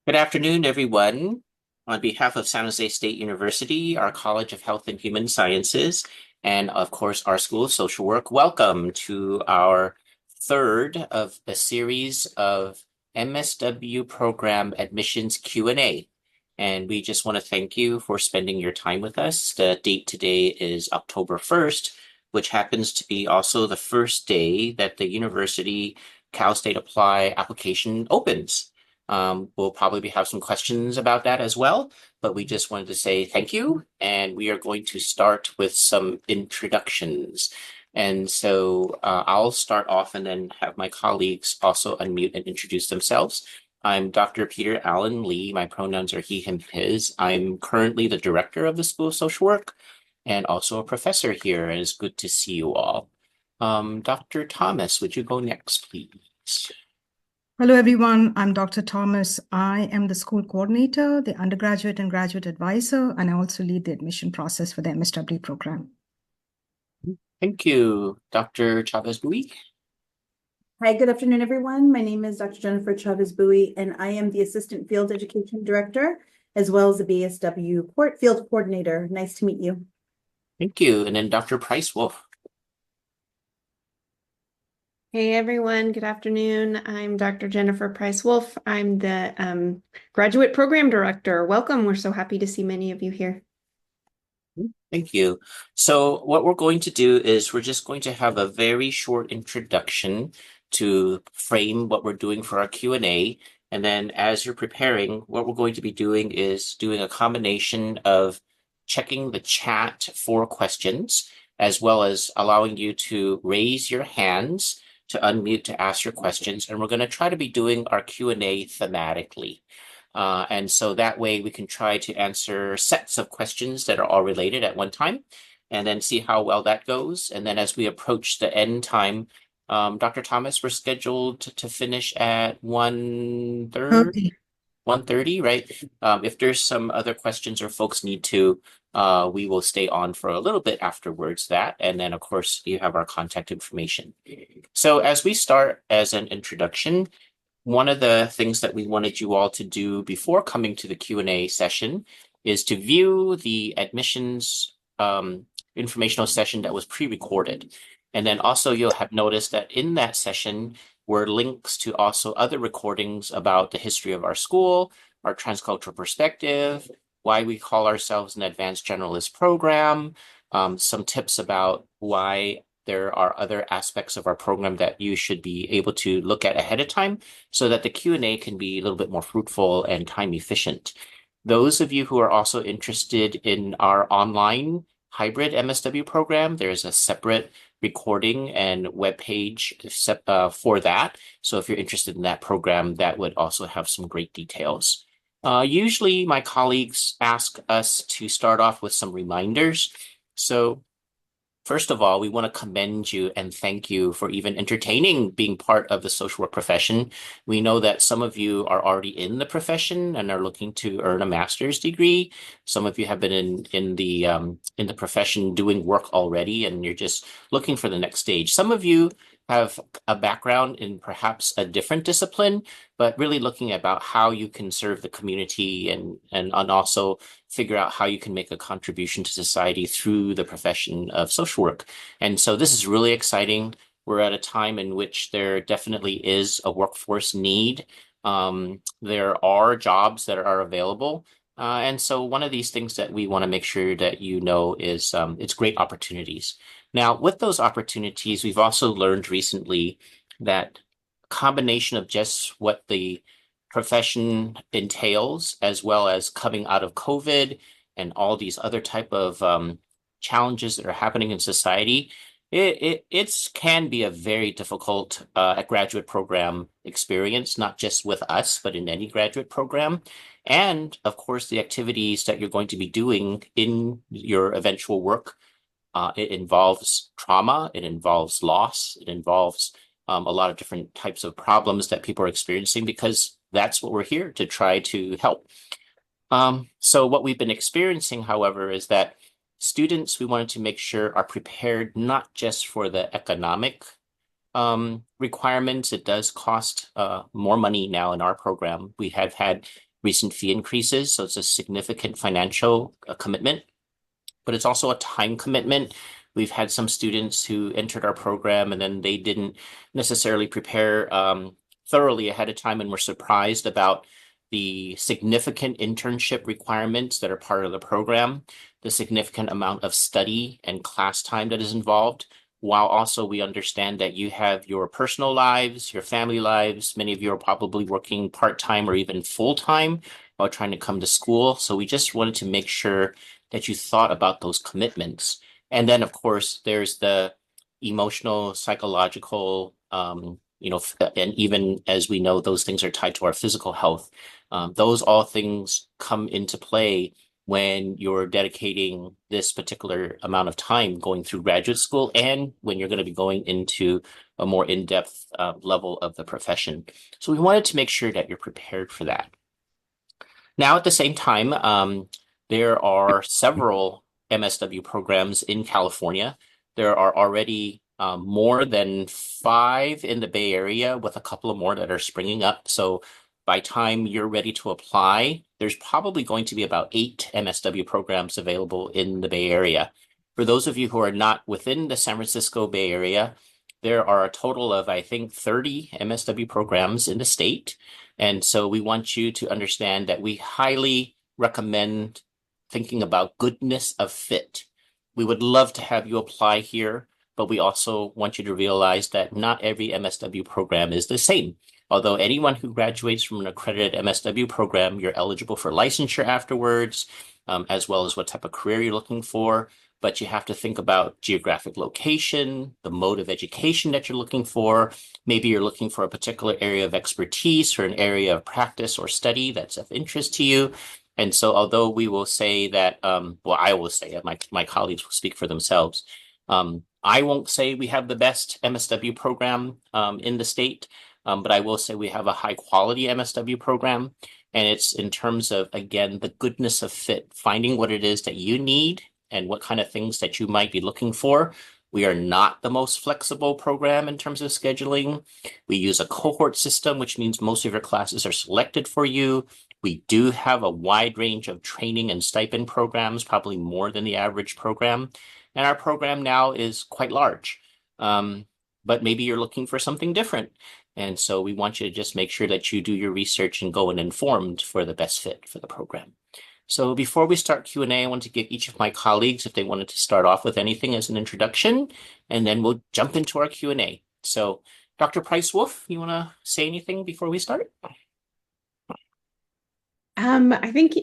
Good afternoon, everyone. On behalf of San Jose State University, our College of Health and Human Sciences, and of course, our School of Social Work, welcome to our third of a series of MSW program admissions Q&A. And we just want to thank you for spending your time with us. The date today is October 1st, which happens to be also the first day that the University Cal State Apply application opens. We'll probably have some questions about that as well, but we just wanted to say thank you, and we are going to start with some introductions. And so I'll start off and then have my colleagues also unmute and introduce themselves. I'm Dr. Peter Allen Lee. My pronouns are he, him, his. I'm currently the director of the School of Social Work and also a professor here. And it's good to see you all. Dr. Thomas, would you go next, please? Hello, everyone. I'm Dr. Thomas. I am the school coordinator, the undergraduate and graduate advisor, and I also lead the admission process for the MSW program. Thank you, Dr. Chavez-Bui. Hi, good afternoon, everyone. My name is Dr. Jennifer Chavez-Bui, and I am the Assistant Field Education Director, as well as the BSW Field Coordinator. Nice to meet you. Thank you. And then Dr. Price-Wolf. Hey everyone, good afternoon. I'm Dr. Jennifer Price-Wolf. I'm the Graduate Program Director. Welcome. We're so happy to see many of you here. Thank you. So what we're going to do is we're just going to have a very short introduction to frame what we're doing for our Q&A. And then as you're preparing, what we're going to be doing is doing a combination of checking the chat for questions, as well as allowing you to raise your hands to unmute to ask your questions. And we're going to try to be doing our Q&A thematically. And so that way we can try to answer sets of questions that are all related at one time and then see how well that goes. And then as we approach the end time, Dr. Thomas, we're scheduled to finish at 1:30. 1:30, right? If there's some other questions or folks need to, we will stay on for a little bit afterwards that. And then, of course, you have our contact information. So as we start as an introduction, one of the things that we wanted you all to do before coming to the Q&A session is to view the admissions informational session that was pre-recorded. And then also you'll have noticed that in that session were links to also other recordings about the history of our school, our transcultural perspective, why we call ourselves an advanced generalist program, some tips about why there are other aspects of our program that you should be able to look at ahead of time so that the Q&A can be a little bit more fruitful and time efficient. Those of you who are also interested in our online hybrid MSW program, there's a separate recording and webpage for that. So if you're interested in that program, that would also have some great details. Usually my colleagues ask us to start off with some reminders. So first of all, we want to commend you and thank you for even entertaining being part of the social work profession. We know that some of you are already in the profession and are looking to earn a master's degree. Some of you have been in the profession doing work already, and you're just looking for the next stage. Some of you have a background in perhaps a different discipline, but really looking about how you can serve the community and also figure out how you can make a contribution to society through the profession of social work. And so this is really exciting. We're at a time in which there definitely is a workforce need. There are jobs that are available. And so one of these things that we want to make sure that you know is it's great opportunities. Now, with those opportunities, we've also learned recently that combination of just what the profession entails, as well as coming out of COVID and all these other type of challenges that are happening in society, it can be a very difficult graduate program experience, not just with us, but in any graduate program. And of course, the activities that you're going to be doing in your eventual work, it involves trauma, it involves loss, it involves a lot of different types of problems that people are experiencing because that's what we're here to try to help. So what we've been experiencing, however, is that students we wanted to make sure are prepared not just for the economic requirements. It does cost more money now in our program. We have had recent fee increases. So it's a significant financial commitment, but it's also a time commitment. We've had some students who entered our program and then they didn't necessarily prepare thoroughly ahead of time and were surprised about the significant internship requirements that are part of the program, the significant amount of study and class time that is involved, while also we understand that you have your personal lives, your family lives. Many of you are probably working part-time or even full-time while trying to come to school. So we just wanted to make sure that you thought about those commitments. And then, of course, there's the emotional, psychological, and even as we know, those things are tied to our physical health. Those all things come into play when you're dedicating this particular amount of time going through graduate school and when you're going to be going into a more in-depth level of the profession. So we wanted to make sure that you're prepared for that. Now, at the same time, there are several MSW programs in California. There are already more than 5 in the Bay Area, with a couple of more that are springing up. So by time you're ready to apply, there's probably going to be about 8 MSW programs available in the Bay Area. For those of you who are not within the San Francisco Bay Area, there are a total of, I think, 30 MSW programs in the state. And so we want you to understand that we highly recommend thinking about goodness of fit. We would love to have you apply here, but we also want you to realize that not every MSW program is the same. Although anyone who graduates from an accredited MSW program, you're eligible for licensure afterwards, as well as what type of career you're looking for. But you have to think about geographic location, the mode of education that you're looking for. Maybe you're looking for a particular area of expertise or an area of practice or study that's of interest to you. And so although we will say that, well, I will say it, my colleagues will speak for themselves. I won't say we have the best MSW program in the state, but I will say we have a high quality MSW program. And it's in terms of, again, the goodness of fit, finding what it is that you need and what kind of things that you might be looking for. We are not the most flexible program in terms of scheduling. We use a cohort system, which means most of your classes are selected for you. We do have a wide range of training and stipend programs, probably more than the average program. And our program now is quite large. But maybe you're looking for something different. And so we want you to just make sure that you do your research and go in informed for the best fit for the program. So before we start Q&A, I want to give each of my colleagues if they wanted to start off with anything as an introduction, and then we'll jump into our Q&A. So Dr. Price-Wolf, you want to say anything before we start? I think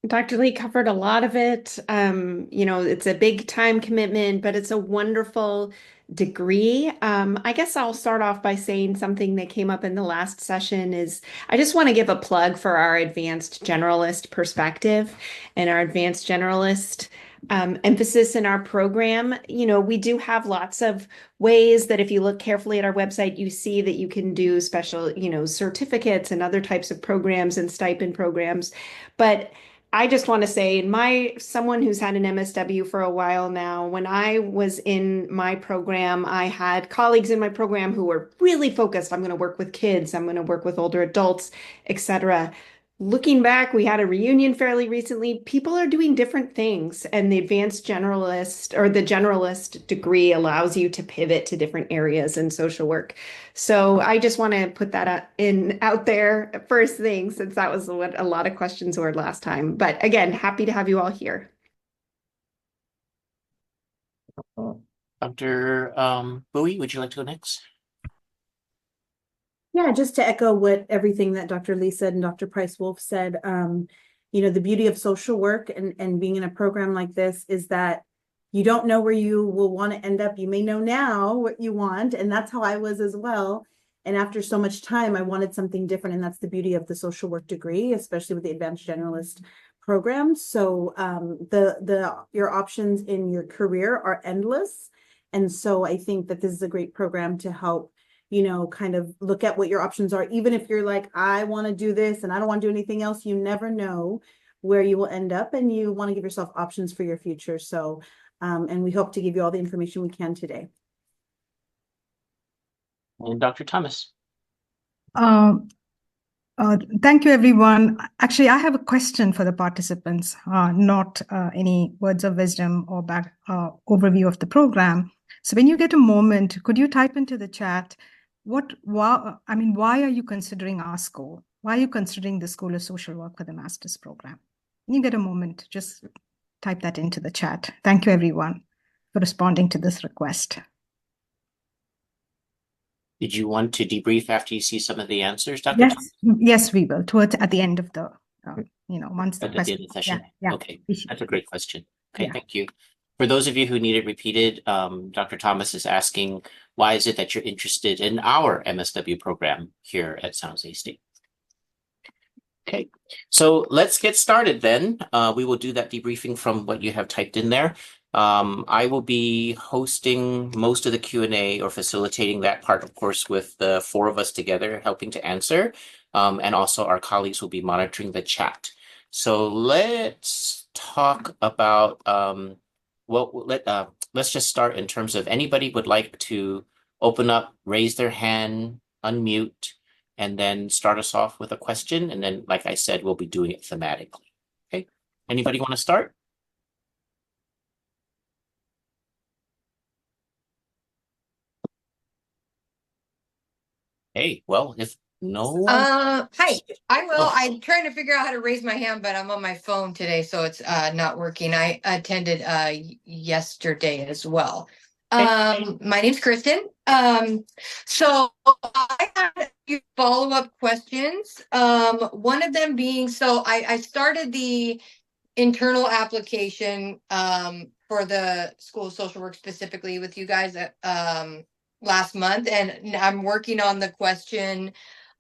Dr. Lee covered a lot of it. It's a big time commitment, but it's a wonderful degree. I guess I'll start off by saying something that came up in the last session is I just want to give a plug for our advanced generalist perspective and our advanced generalist emphasis in our program. We do have lots of ways that if you look carefully at our website, you see that you can do special, certificates and other types of programs and stipend programs. But I just want to say, someone who's had an MSW for a while now, when I was in my program, I had colleagues in my program who were really focused. I'm going to work with kids. I'm going to work with older adults, etc. Looking back, we had a reunion fairly recently. People are doing different things, and the advanced generalist or the generalist degree allows you to pivot to different areas in social work. So I just want to put that out there first thing, since that was what a lot of questions were last time. But again, happy to have you all here. Dr. Bowie, would you like to go next? Yeah, just to echo what everything that Dr. Lee said and Dr. Price-Wolf said, the beauty of social work and being in a program like this is that you don't know where you will want to end up. You may know now what you want, and that's how I was as well. And after so much time, I wanted something different, and that's the beauty of the social work degree, especially with the advanced generalist program. So your options in your career are endless. And so I think that this is a great program to help kind of look at what your options are. Even if you're like, I want to do this and I don't want to do anything else, you never know where you will end up, and you want to give yourself options for your future. So, and we hope to give you all the information we can today. And Dr. Thomas. Thank you, everyone. Actually, I have a question for the participants, not any words of wisdom or back overview of the program. So when you get a moment, could you type into the chat, why are you considering our school? Why are you considering the School of Social Work for the master's program? When you get a moment, just type that into the chat. Thank you, everyone, for responding to this request. Did you want to debrief after you see some of the answers, Dr. Yes, Thomas? yes, we will. At the end of the, once the At the end question. of the session? Yeah. Okay, we should- that's a great question. Okay, Yeah. thank you. For those of you who need it repeated, Dr. Thomas is asking, why is it that you're interested in our MSW program here at San Jose State? Okay, so let's get started then. We will do that debriefing from what you have typed in there. I will be hosting most of the Q&A or facilitating that part, of course, with the four of us together helping to answer. And also our colleagues will be monitoring the chat. So let's talk about, let's just start in terms of anybody would like to open up, raise their hand, unmute, and then start us off with a question. And then, like I said, we'll be doing it thematically. Okay. Anybody want to start? Hey, well, if no one. Hi, I will. I'm trying to figure out how to raise my hand, but I'm on my phone today, so it's not working. I attended yesterday as well. My name's Kristen. So I had a few follow-up questions. One of them being, so I started the internal application for the School of Social Work specifically with you guys last month, and I'm working on the question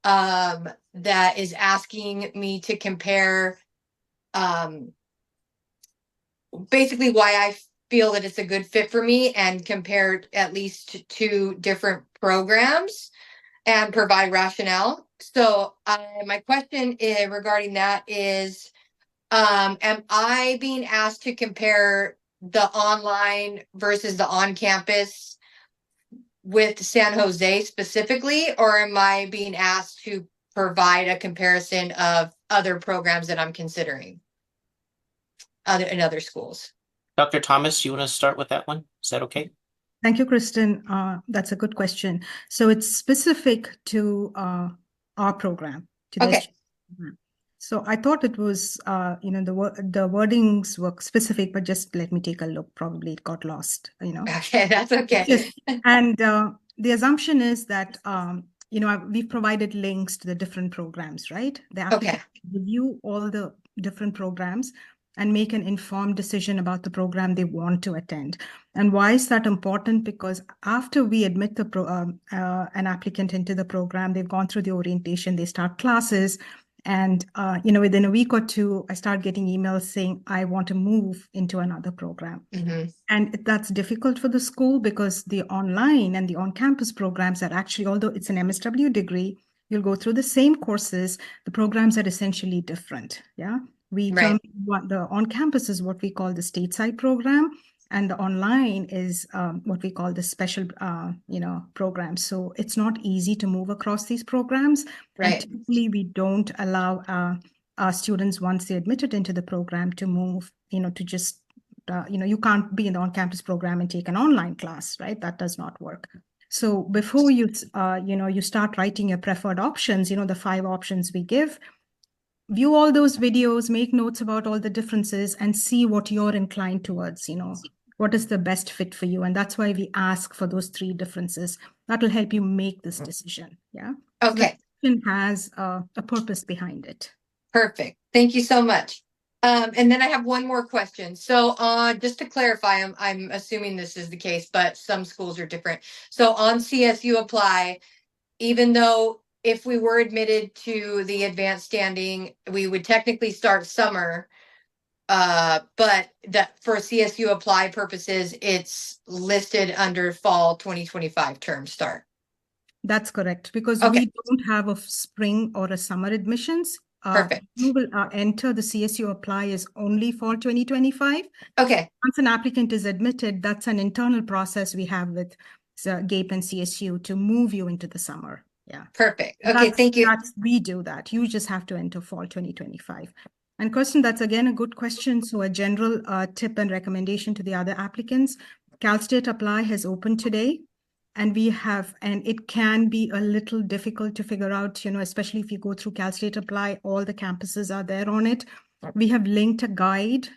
that is asking me to compare basically why I feel that it's a good fit for me and compare at least two different programs and provide rationale. So my question regarding that is, am I being asked to compare the online versus the on-campus with San Jose specifically, or am I being asked to provide a comparison of other programs that I'm considering in other schools? Dr. Thomas, you want to start with that one? Is that okay? Thank you, Kristen. That's a good question. So it's specific to our program, to this program. So I thought it was, the wordings were specific, but just let me take a look. Probably it got lost, Okay, that's okay. And the assumption is that, we've provided links to the different programs, right? The applicant review all the different programs and make an informed decision about the program they want to attend. And why is that important? Because after we admit an applicant into the program, they've gone through the orientation, they start classes, and within a week or two, I start getting emails saying, I want to move into another program. Mm-hmm. And that's difficult for the school because the online and the on-campus programs are actually, although it's an MSW degree, you'll go through the same courses, the programs are essentially different. Yeah. Term what the on-campus is what we call the stateside program, and the online is what we call the special, program. So it's not easy to move across these programs. Right. And typically we don't allow our students, once they're admitted into the program, to move, to just, you can't be in the on-campus program and take an online class, right? That does not work. So before you start writing your preferred options, the 5 options we give, view all those videos, make notes about all the differences, and see what you're inclined towards, what is the best fit for you. And that's why we ask for those 3 differences. That will help you make this decision. Yeah. Okay. So that has a purpose behind it. Perfect. Thank you so much. And then I have one more question. So just to clarify, I'm assuming this is the case, but some schools are different. So on CSU Apply, even though if we were admitted to the advanced standing, we would technically start summer, but that for CSU Apply purposes, it's listed under fall 2025 term start. That's correct, because we don't have a spring or a summer admissions. Perfect. You will enter the CSU Apply is only for 2025. Okay. Once an applicant is admitted, that's an internal process we have with GAPE and CSU to move you into the summer. Yeah. Perfect. Okay, thank you. We do that. You just have to enter fall 2025. And Kirsten, that's again a good question. So a general tip and recommendation to the other applicants, CalState Apply has opened today. And it can be a little difficult to figure out, especially if you go through CalState Apply, all the campuses are there on it. We have linked a guide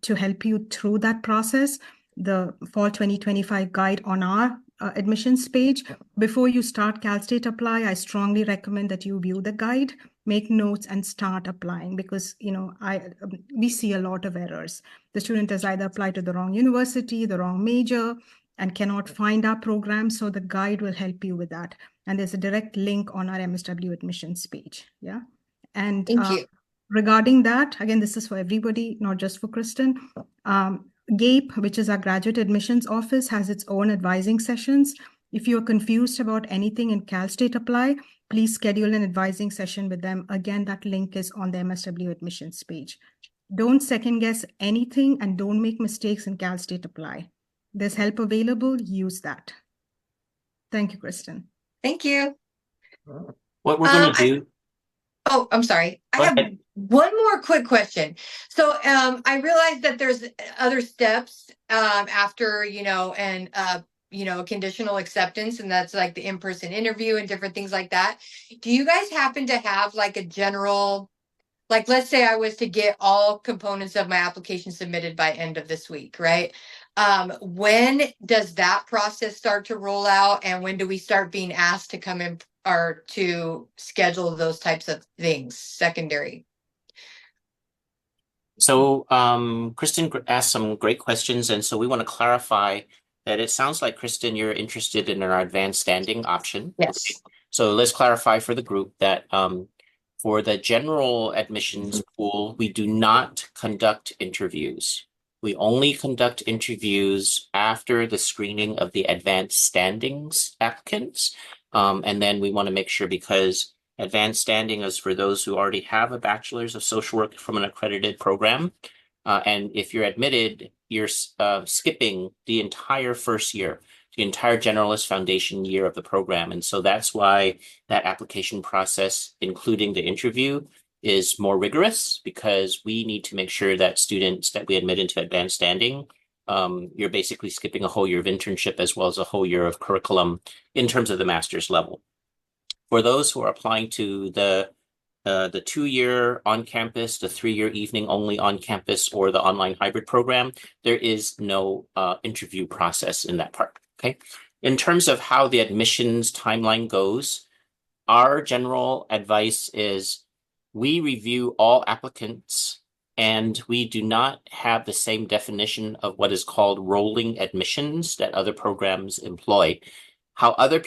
to help you through that process, the fall 2025 guide on our admissions page. Before you start CalState Apply, I strongly recommend that you view the guide, make notes, and start applying, because we see a lot of errors. The student has either applied to the wrong university, the wrong major, and cannot find our program. So the guide will help you with that. And there's a direct link on our MSW admissions page. Yeah. And Thank you. regarding that, again, this is for everybody, not just for Kristen. GAPE, which is our graduate admissions office, has its own advising sessions. If you're confused about anything in CalState Apply, please schedule an advising session with them. Again, that link is on the MSW admissions page. Don't second guess anything and don't make mistakes in CalState Apply. There's help available, use that. Thank you, Kristen. Thank you. What we're going to do. Oh, I'm sorry. I have one more quick question. So I realize that there's other steps after, conditional acceptance, and that's like the in-person interview and different things like that. Do you guys happen to have like a general, like, let's say I was to get all components of my application submitted by end of this week, right? When does that process start to roll out, and when do we start being asked to come in or to schedule those types of things secondary? So Kristen asked some great questions, and so we want to clarify that it sounds like, Kristen, you're interested in our advanced standing option. Yes. Okay. So let's clarify for the group that for the general admissions pool, we do not conduct interviews. We only conduct interviews after the screening of the advanced standings applicants. And then we want to make sure, because advanced standing is for those who already have a bachelor's of social work from an accredited program. And if you're admitted, you're skipping the entire first year, the entire generalist foundation year of the program. And so that's why that application process, including the interview, is more rigorous, because we need to make sure that students that we admit into advanced standing, you're basically skipping a whole year of internship as well as a whole year of curriculum in terms of the master's level. For those who are applying to the 2-year on-campus, the 3-year evening only on-campus, or the online hybrid program, there is no interview process in that part, okay? In terms of how the admissions timeline goes, our general advice is we review all applicants, and we do not have the same definition of what is called rolling admissions that other programs employ. How other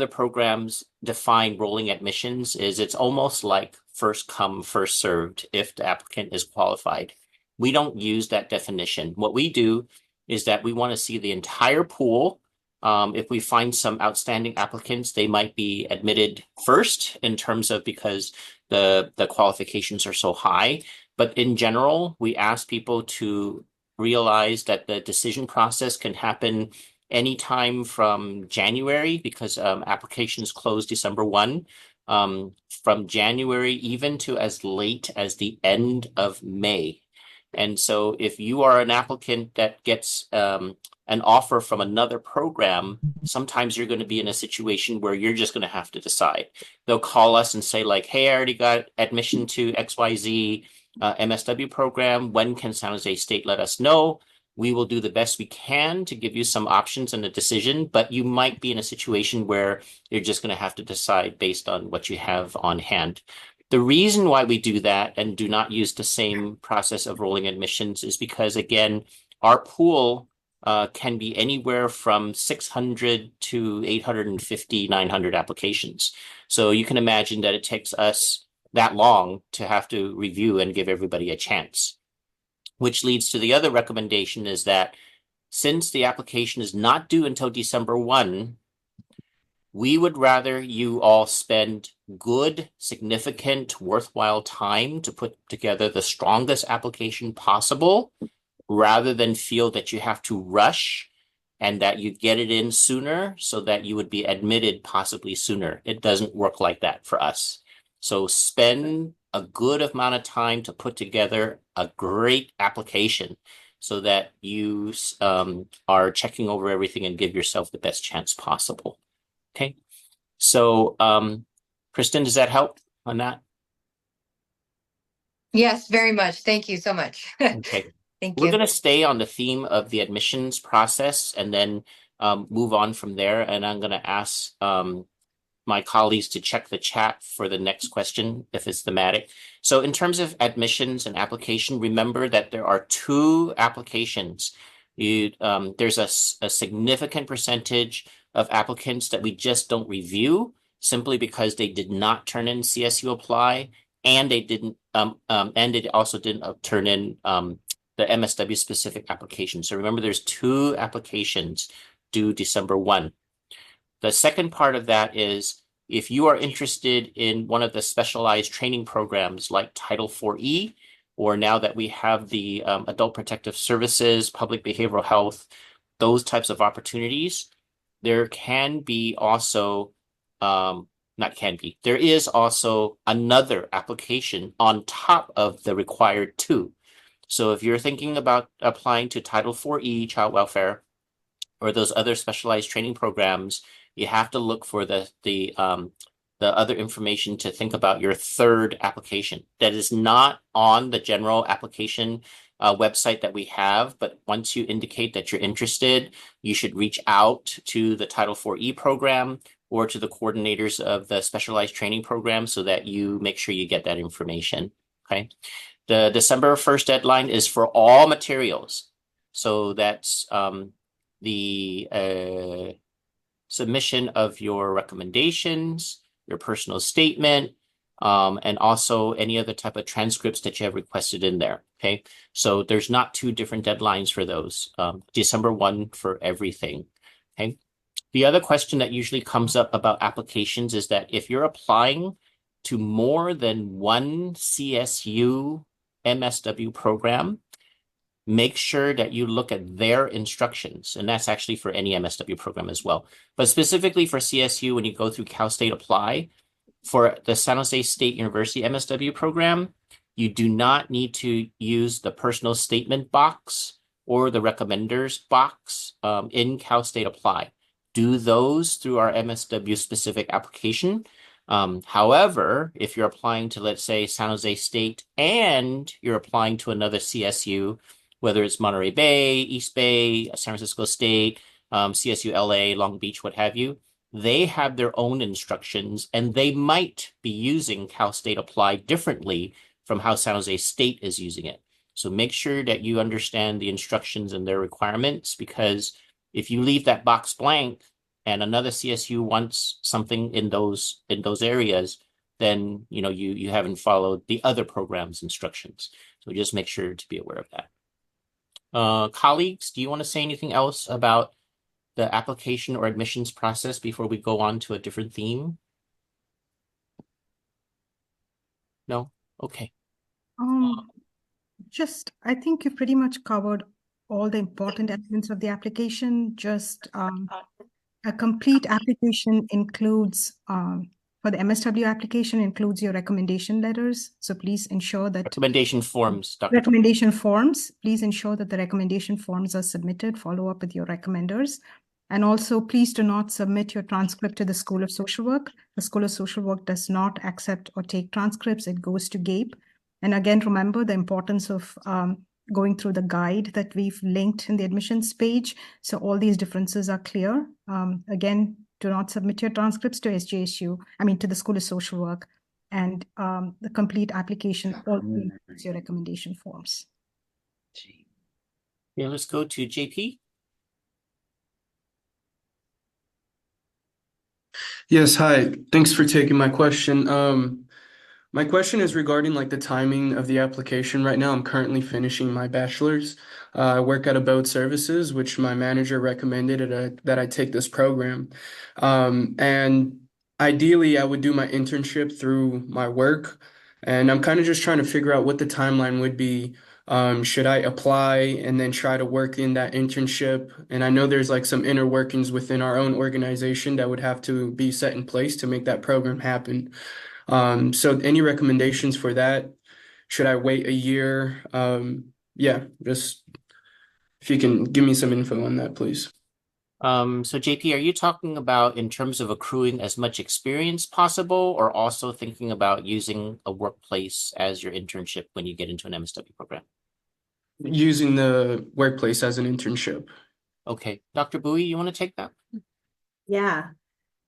programs define rolling admissions is it's almost like first come, first served if the applicant is qualified. We don't use that definition. What we do is that we want to see the entire pool. If we find some outstanding applicants, they might be admitted first in terms of because the qualifications are so high. But in general, we ask people to realize that the decision process can happen anytime from January, because applications close December 1, from January even to as late as the end of May. And so if you are an applicant that gets an offer from another program, sometimes you're going to be in a situation where you're just going to have to decide. They'll call us and say like, hey, I already got admission to XYZ MSW program. When can San Jose State let us know? We will do the best we can to give you some options and a decision, but you might be in a situation where you're just going to have to decide based on what you have on hand. The reason why we do that and do not use the same process of rolling admissions is because, again, our pool can be anywhere from 600 to 850, 900 applications. So you can imagine that it takes us that long to have to review and give everybody a chance. Which leads to the other recommendation is that since the application is not due until December 1, we would rather you all spend good, significant, worthwhile time to put together the strongest application possible, rather than feel that you have to rush and that you get it in sooner so that you would be admitted possibly sooner. It doesn't work like that for us. So spend a good amount of time to put together a great application so that you are checking over everything and give yourself the best chance possible. Okay. So, Kristen, does that help on that? Yes, very much. Thank you so much. Okay. Thank We're you. going to stay on the theme of the admissions process and then move on from there. And I'm going to ask my colleagues to check the chat for the next question if it's thematic. So in terms of admissions and application, remember that there are two applications. There's a significant percentage of applicants that we just don't review simply because they did not turn in CSU apply and they also didn't turn in the MSW specific application. So remember, there's two applications due December 1. The second part of that is if you are interested in one of the specialized training programs like Title IV-E, or now that we have the Adult Protective Services, Public Behavioral Health, those types of opportunities, there can be also, not can be, there is also another application on top of the required two. So if you're thinking about applying to Title IV-E, child welfare, or those other specialized training programs, you have to look for the other information to think about your third application. That is not on the general application website that we have, but once you indicate that you're interested, you should reach out to the Title IV-E program or to the coordinators of the specialized training program so that you make sure you get that information. Okay. The December 1st deadline is for all materials. So that's the submission of your recommendations, your personal statement, and also any other type of transcripts that you have requested in there. Okay. So there's not two different deadlines for those. December 1 for everything. Okay. The other question that usually comes up about applications is that if you're applying to more than one CSU MSW program, make sure that you look at their instructions. And that's actually for any MSW program as well. But specifically for CSU, when you go through Cal State Apply, for the San Jose State University MSW program, you do not need to use the personal statement box or the recommenders box in Cal State Apply. Do those through our MSW specific application. However, if you're applying to, let's say, San Jose State and you're applying to another CSU, whether it's Monterey Bay, East Bay, San Francisco State, CSU LA, Long Beach, what have you, they have their own instructions and they might be using Cal State Apply differently from how San Jose State is using it. So make sure that you understand the instructions and their requirements, because if you leave that box blank and another CSU wants something in those areas, then you haven't followed the other program's instructions. So just make sure to be aware of that. Colleagues, do you want to say anything else about the application or admissions process before we go on to a different theme? No? Okay. I think you've pretty much covered all the important elements of the application. Just a complete application includes, for the MSW application, includes your recommendation letters. So please ensure that Recommendation forms, Dr. recommendation forms, please ensure that the recommendation forms are submitted, follow up with your recommenders. And also, please do not submit your transcript to the School of Social Work. The School of Social Work does not accept or take transcripts. It goes to GAPE. And again, remember the importance of going through the guide that we've linked in the admissions page. So all these differences are clear. Again, do not submit your transcripts to SJSU, to the School of Social Work. And the complete application also includes your recommendation forms. Yeah, let's go to JP. Yes, hi. Thanks for taking my question. My question is regarding the timing of the application. Right now, I'm currently finishing my bachelor's. I work at Abode Services, which my manager recommended that I take this program. And ideally, I would do my internship through my work. And I'm kind of just trying to figure out what the timeline would be Should I apply and then try to work in that internship? And I know there's like some inner workings within our own organization that would have to be set in place to make that program happen. So any recommendations for that? Should I wait a year? Yeah, just if you can give me some info on that, please. So JP, are you talking about in terms of accruing as much experience possible, or also thinking about using a workplace as your internship when you get into an MSW program? Using the workplace as an internship. Okay, Dr. Bowie, you want to take that? Yeah.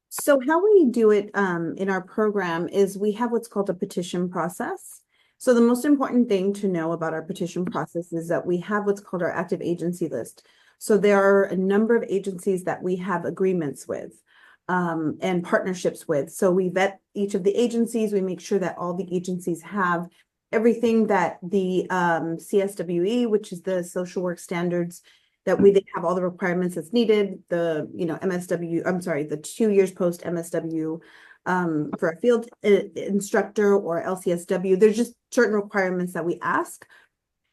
So how we do it in our program is we have what's called a petition process. So the most important thing to know about our petition process is that we have what's called our active agency list. So there are a number of agencies that we have agreements with and partnerships with. So we vet each of the agencies. We make sure that all the agencies have everything that the CSWE, which is the social work standards, that they have all the requirements that's needed, the, MSW, I'm sorry, the 2 years post MSW for a field instructor or LCSW. There's just certain requirements that we ask.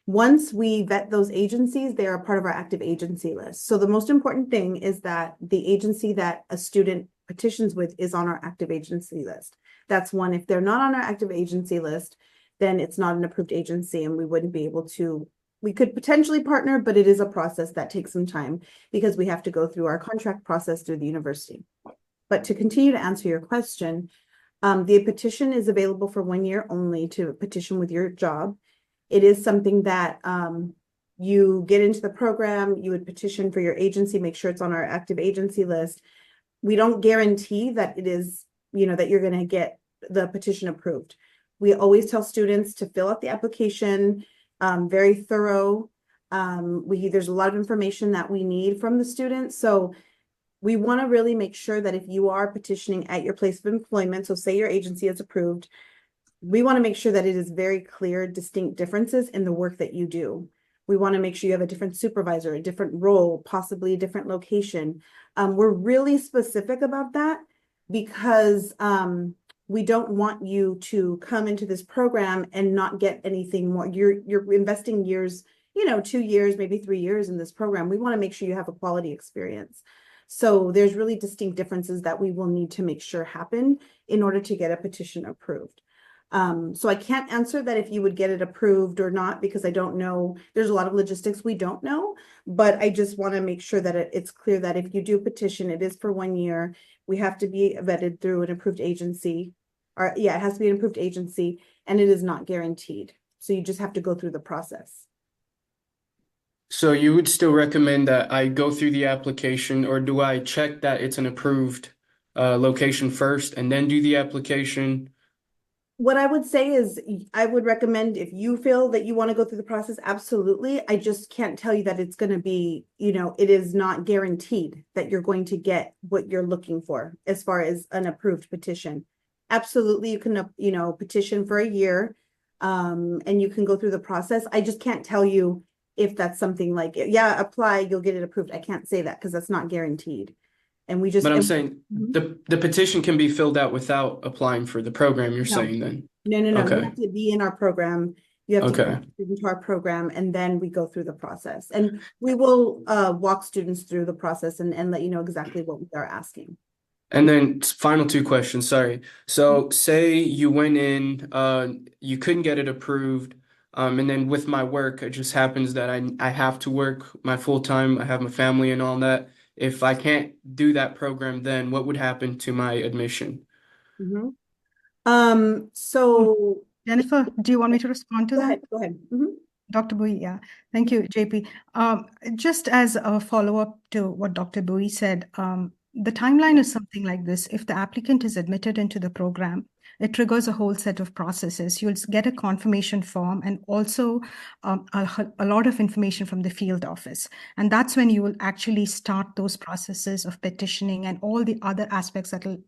Once we vet those agencies, they are part of our active agency list. So the most important thing is that the agency that a student petitions with is on our active agency list. That's one. If they're not on our active agency list, then it's not an approved agency and we wouldn't be able to. We could potentially partner, but it is a process that takes some time because we have to go through our contract process through the university. But to continue to answer your question, the petition is available for 1 year only to petition with your job. It is something that you get into the program, you would petition for your agency, make sure it's on our active agency list. We don't guarantee that it is, that you're going to get the petition approved. We always tell students to fill out the application, very thorough. There's a lot of information that we need from the students. So we want to really make sure that if you are petitioning at your place of employment, so say your agency is approved, we want to make sure that it is very clear, distinct differences in the work that you do. We want to make sure you have a different supervisor, a different role, possibly a different location. We're really specific about that because we don't want you to come into this program and not get anything more. You're investing years, 2 years, maybe 3 years in this program. We want to make sure you have a quality experience. So there's really distinct differences that we will need to make sure happen in order to get a petition approved. So I can't answer that if you would get it approved or not, because I don't know. There's a lot of logistics we don't know, but I just want to make sure that it's clear that if you do petition, it is for 1 year. We have to be vetted through an approved agency, it has to be an approved agency, and it is not guaranteed. So you just have to go through the process. So you would still recommend that I go through the application, or do I check that it's an approved location first and then do the application? What I would say is I would recommend if you feel that you want to go through the process, absolutely. I just can't tell you that it's going to be, it is not guaranteed that you're going to get what you're looking for as far as an approved petition. Absolutely, you can, petition for a year and you can go through the process. I just can't tell you if that's something like, yeah, apply, you'll get it approved. I can't say that because that's not guaranteed. And we just. But I'm saying the petition can be filled out without applying for the program, you're saying then? No. Okay. You have to be in our program. You have to Okay. get into our program, and then we go through the process. And we will walk students through the process and let you know exactly what we are asking. And then final 2 questions, sorry. So say you went in, you couldn't get it approved, and then with my work, it just happens that I have to work my full time, I have my family and all that. If I can't do that program, then what would happen to my admission? So Jennifer, do you want me to respond to that? go ahead. Dr. Bowie, yeah. Thank you, JP. Just as a follow-up to what Dr. Bowie said, the timeline is something like this. If the applicant is admitted into the program, it triggers a whole set of processes. You'll get a confirmation form and also a lot of information from the field office. And that's when you will actually start those processes of petitioning and all the other aspects that will,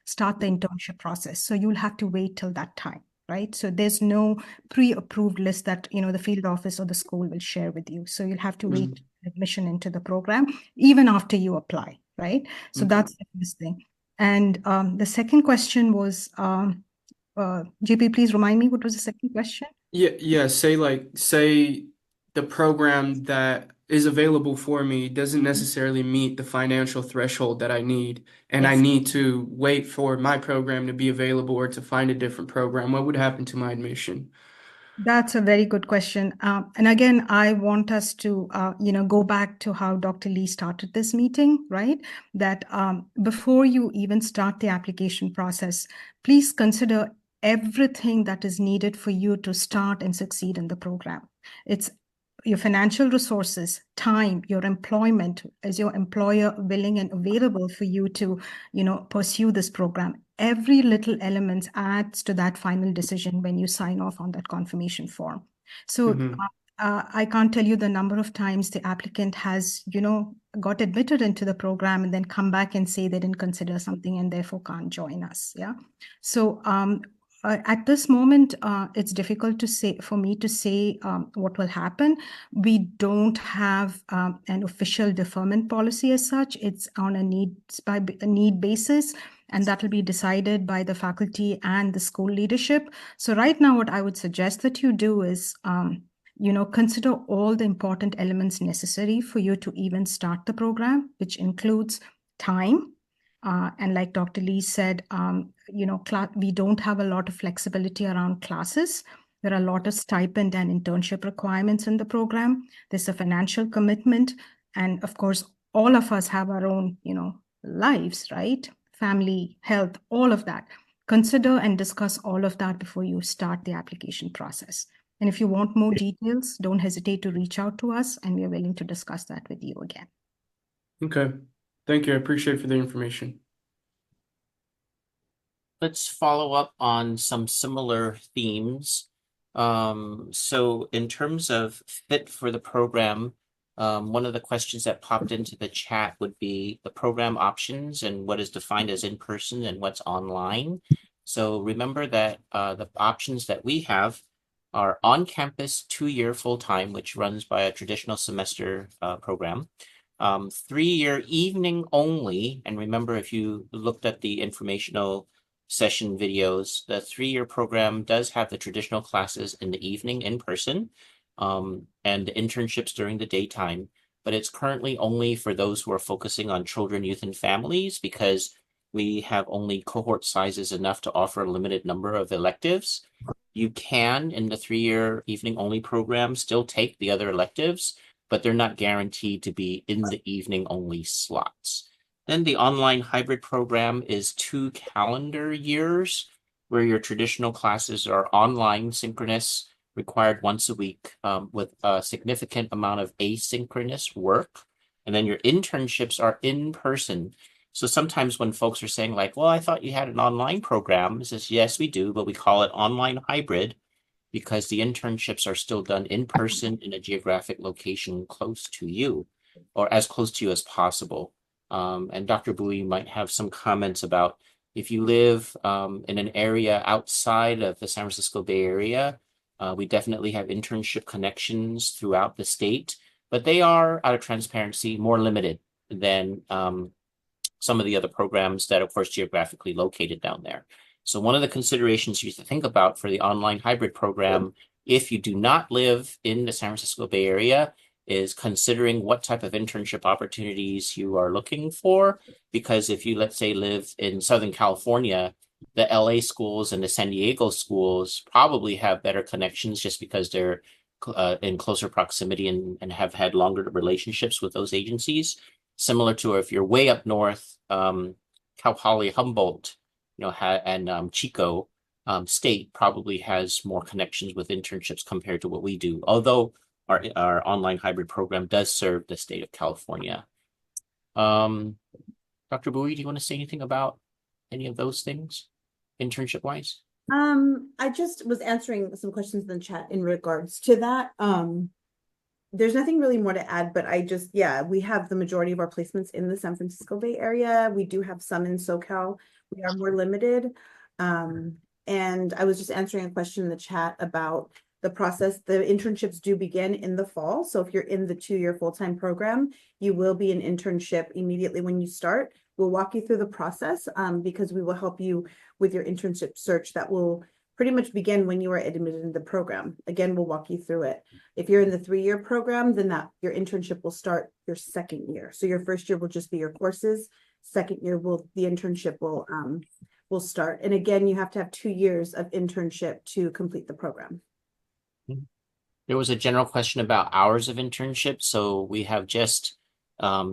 start the internship process. So you'll have to wait till that time, right? So there's no pre-approved list that, the field office or the school will share with you. So you'll have to wait admission into the program, even after you apply, right? So that's the first thing. And the second question was, JP, please remind me, what was the second question? Yeah, say the program that is available for me doesn't necessarily meet the financial threshold that I need, and I Yes. need to wait for my program to be available or to find a different program. What would happen to my admission? That's a very good question. And again, I want us to, go back to how Dr. Lee started this meeting, right? That before you even start the application process, please consider everything that is needed for you to start and succeed in the program. It's your financial resources, time, your employment. Is your employer willing and available for you to, pursue this program? Every little element adds to that final decision when you sign off on that confirmation form. So Hmm. I can't tell you the number of times the applicant has, got admitted into the program and then come back and say they didn't consider something and therefore can't join us. Yeah. So at this moment, it's difficult to say for me to say what will happen. We don't have an official deferment policy as such. It's on a need basis, and that will be decided by the faculty and the school leadership. So right now, what I would suggest that you do is, consider all the important elements necessary for you to even start the program, which includes time. And like Dr. Lee said, we don't have a lot of flexibility around classes. There are a lot of stipend and internship requirements in the program. There's a financial commitment. And of course, all of us have our own, lives, right? Family, health, all of that. Consider and discuss all of that before you start the application process. And if you want more details, don't hesitate to reach out to us, and we are willing to discuss that with you again. Okay. Thank you. I appreciate for the information. Let's follow up on some similar themes. So in terms of fit for the program, one of the questions that popped into the chat would be the program options and what is defined as in-person and what's online. So remember that the options that we have are on-campus 2-year full-time, which runs by a traditional semester program. 3-year evening only, and remember if you looked at the informational session videos, the 3-year program does have the traditional classes in the evening in person, and the internships during the daytime, but it's currently only for those who are focusing on children, youth, and families because we have only cohort sizes enough to offer a limited number of electives. You can, in the 3-year evening only program, still take the other electives, but they're not guaranteed to be in the evening only slots. Then the online hybrid program is 2 calendar years, where your traditional classes are online synchronous, required once a week, with a significant amount of asynchronous work. And then your internships are in person. So sometimes when folks are saying like, well, I thought you had an online program, it says, yes, we do, but we call it online hybrid because the internships are still done in person in a geographic location close to you or as close to you as possible. And Dr. Bowie might have some comments about if you live in an area outside of the San Francisco Bay Area, we definitely have internship connections throughout the state, but they are, out of transparency, more limited than some of the other programs that are, of course, geographically located down there. So one of the considerations you have to think about for the online hybrid program, if you do not live in the San Francisco Bay Area, is considering what type of internship opportunities you are looking for. Because if you, let's say, live in Southern California, the LA schools and the San Diego schools probably have better connections just because they're in closer proximity and have had longer relationships with those agencies. Similar to if you're way up north, Cal Poly Humboldt, and Chico State probably has more connections with internships compared to what we do. Although our online hybrid program does serve the state of California. Dr. Bowie, do you want to say anything about any of those things, internship wise? I just was answering some questions in the chat in regards to that. There's nothing really more to add, but we have the majority of our placements in the San Francisco Bay Area. We do have some in SoCal. We are more limited. And I was just answering a question in the chat about the process. The internships do begin in the fall. So if you're in the 2-year full-time program, you will be an internship immediately when you start. We'll walk you through the process because we will help you with your internship search that will pretty much begin when you are admitted into the program. Again, we'll walk you through it. If you're in the 3-year program, then your internship will start your second year. So your first year will just be your courses. Second year the internship will start. And again, you have to have 2 years of internship to complete the program. There was a general question about hours of internship. So we have just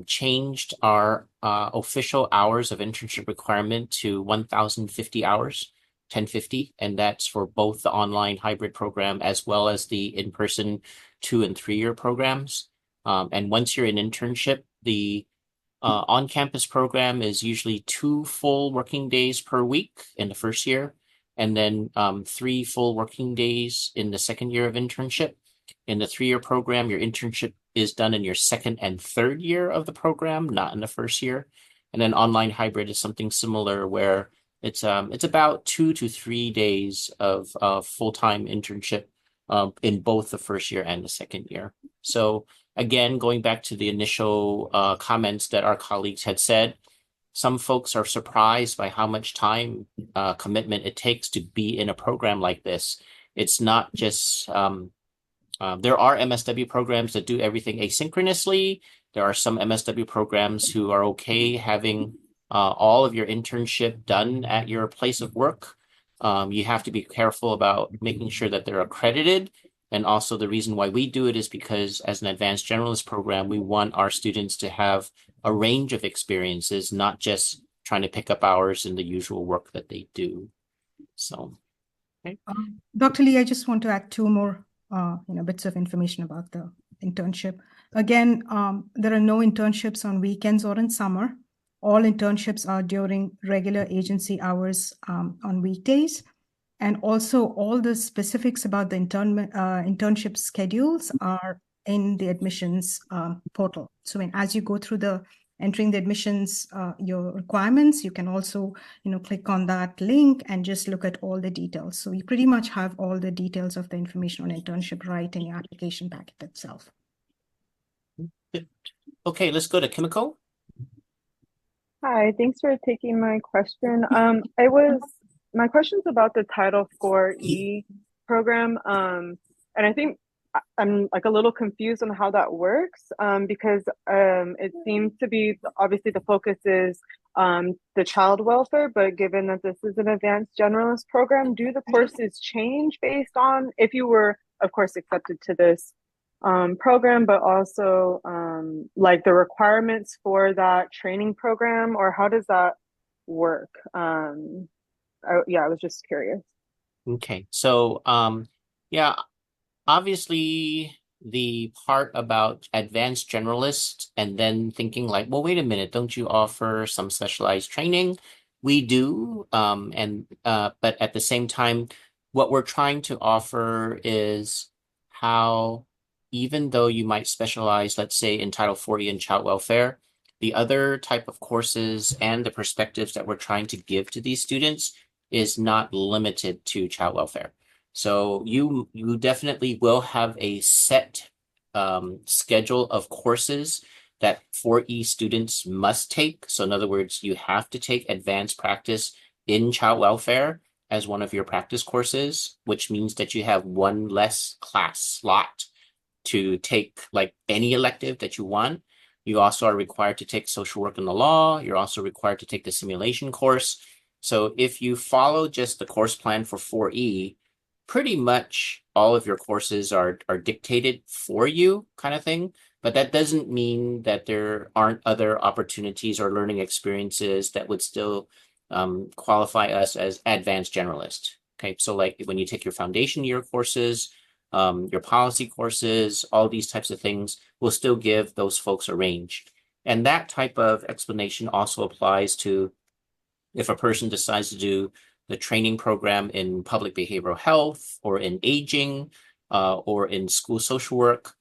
changed our official hours of internship requirement to 1,050 hours, 1050, and that's for both the online hybrid program as well as the in-person 2- and 3-year programs. And once you're in internship, the on-campus program is usually 2 full working days per week in the first year, and then 3 full working days in the second year of internship. In the 3-year program, your internship is done in your second and third year of the program, not in the first year. And then online hybrid is something similar where it's about 2 to 3 days of full-time internship in both the first year and the second year. So again, going back to the initial comments that our colleagues had said, some folks are surprised by how much time commitment it takes to be in a program like this. It's not just there are MSW programs that do everything asynchronously. There are some MSW programs who are okay having all of your internship done at your place of work. You have to be careful about making sure that they're accredited. And also the reason why we do it is because as an advanced generalist program, we want our students to have a range of experiences, not just trying to pick up hours in the usual work that they do. So, okay. Dr. Lee, I just want to add 2 more bits of information about the internship. Again, there are no internships on weekends or in summer. All internships are during regular agency hours on weekdays. And also all the specifics about the internship schedules are in the admissions portal. So as you go through entering the admissions, your requirements, you can also, click on that link and just look at all the details. So you pretty much have all the details of the information on internship right in your application packet itself. Okay, let's go to Kimiko. Hi, thanks for taking my question. My question's about the Title IV program. And I think I'm like a little confused on how that works, because it seems to be obviously the focus is the child welfare, but given that this is an advanced generalist program, do the courses change based on if you were, of course, accepted to this program, but also like the requirements for that training program, or how does that work? I was just curious. Okay, so yeah, obviously the part about advanced generalist and then thinking like, well, wait a minute, don't you offer some specialized training? We do, but at the same time, what we're trying to offer is how, even though you might specialize, let's say in Title 40 and child welfare, the other type of courses and the perspectives that we're trying to give to these students is not limited to child welfare. So you definitely will have a set schedule of courses that 4E students must take. So in other words, you have to take advanced practice in child welfare as one of your practice courses, which means that you have one less class slot to take like any elective that you want. You also are required to take social work and the law. You're also required to take the simulation course. So if you follow just the course plan for 4E, pretty much all of your courses are dictated for you, kind of thing. But that doesn't mean that there aren't other opportunities or learning experiences that would still qualify us as advanced generalist. Okay, so like when you take your foundation year courses, your policy courses, all these types of things will still give those folks a range. And that type of explanation also applies to if a person decides to do the training program in public behavioral health or in aging or in school social work.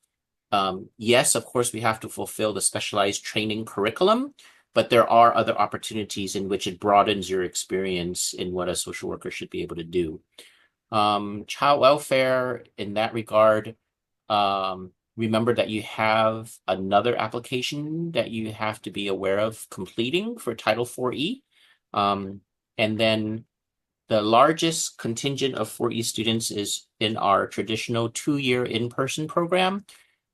Yes, of course, we have to fulfill the specialized training curriculum, but there are other opportunities in which it broadens your experience in what a social worker should be able to do. Child welfare, in that regard, remember that you have another application that you have to be aware of completing for Title 4E. And then The largest contingent of 4E students is in our traditional 2-year in-person program.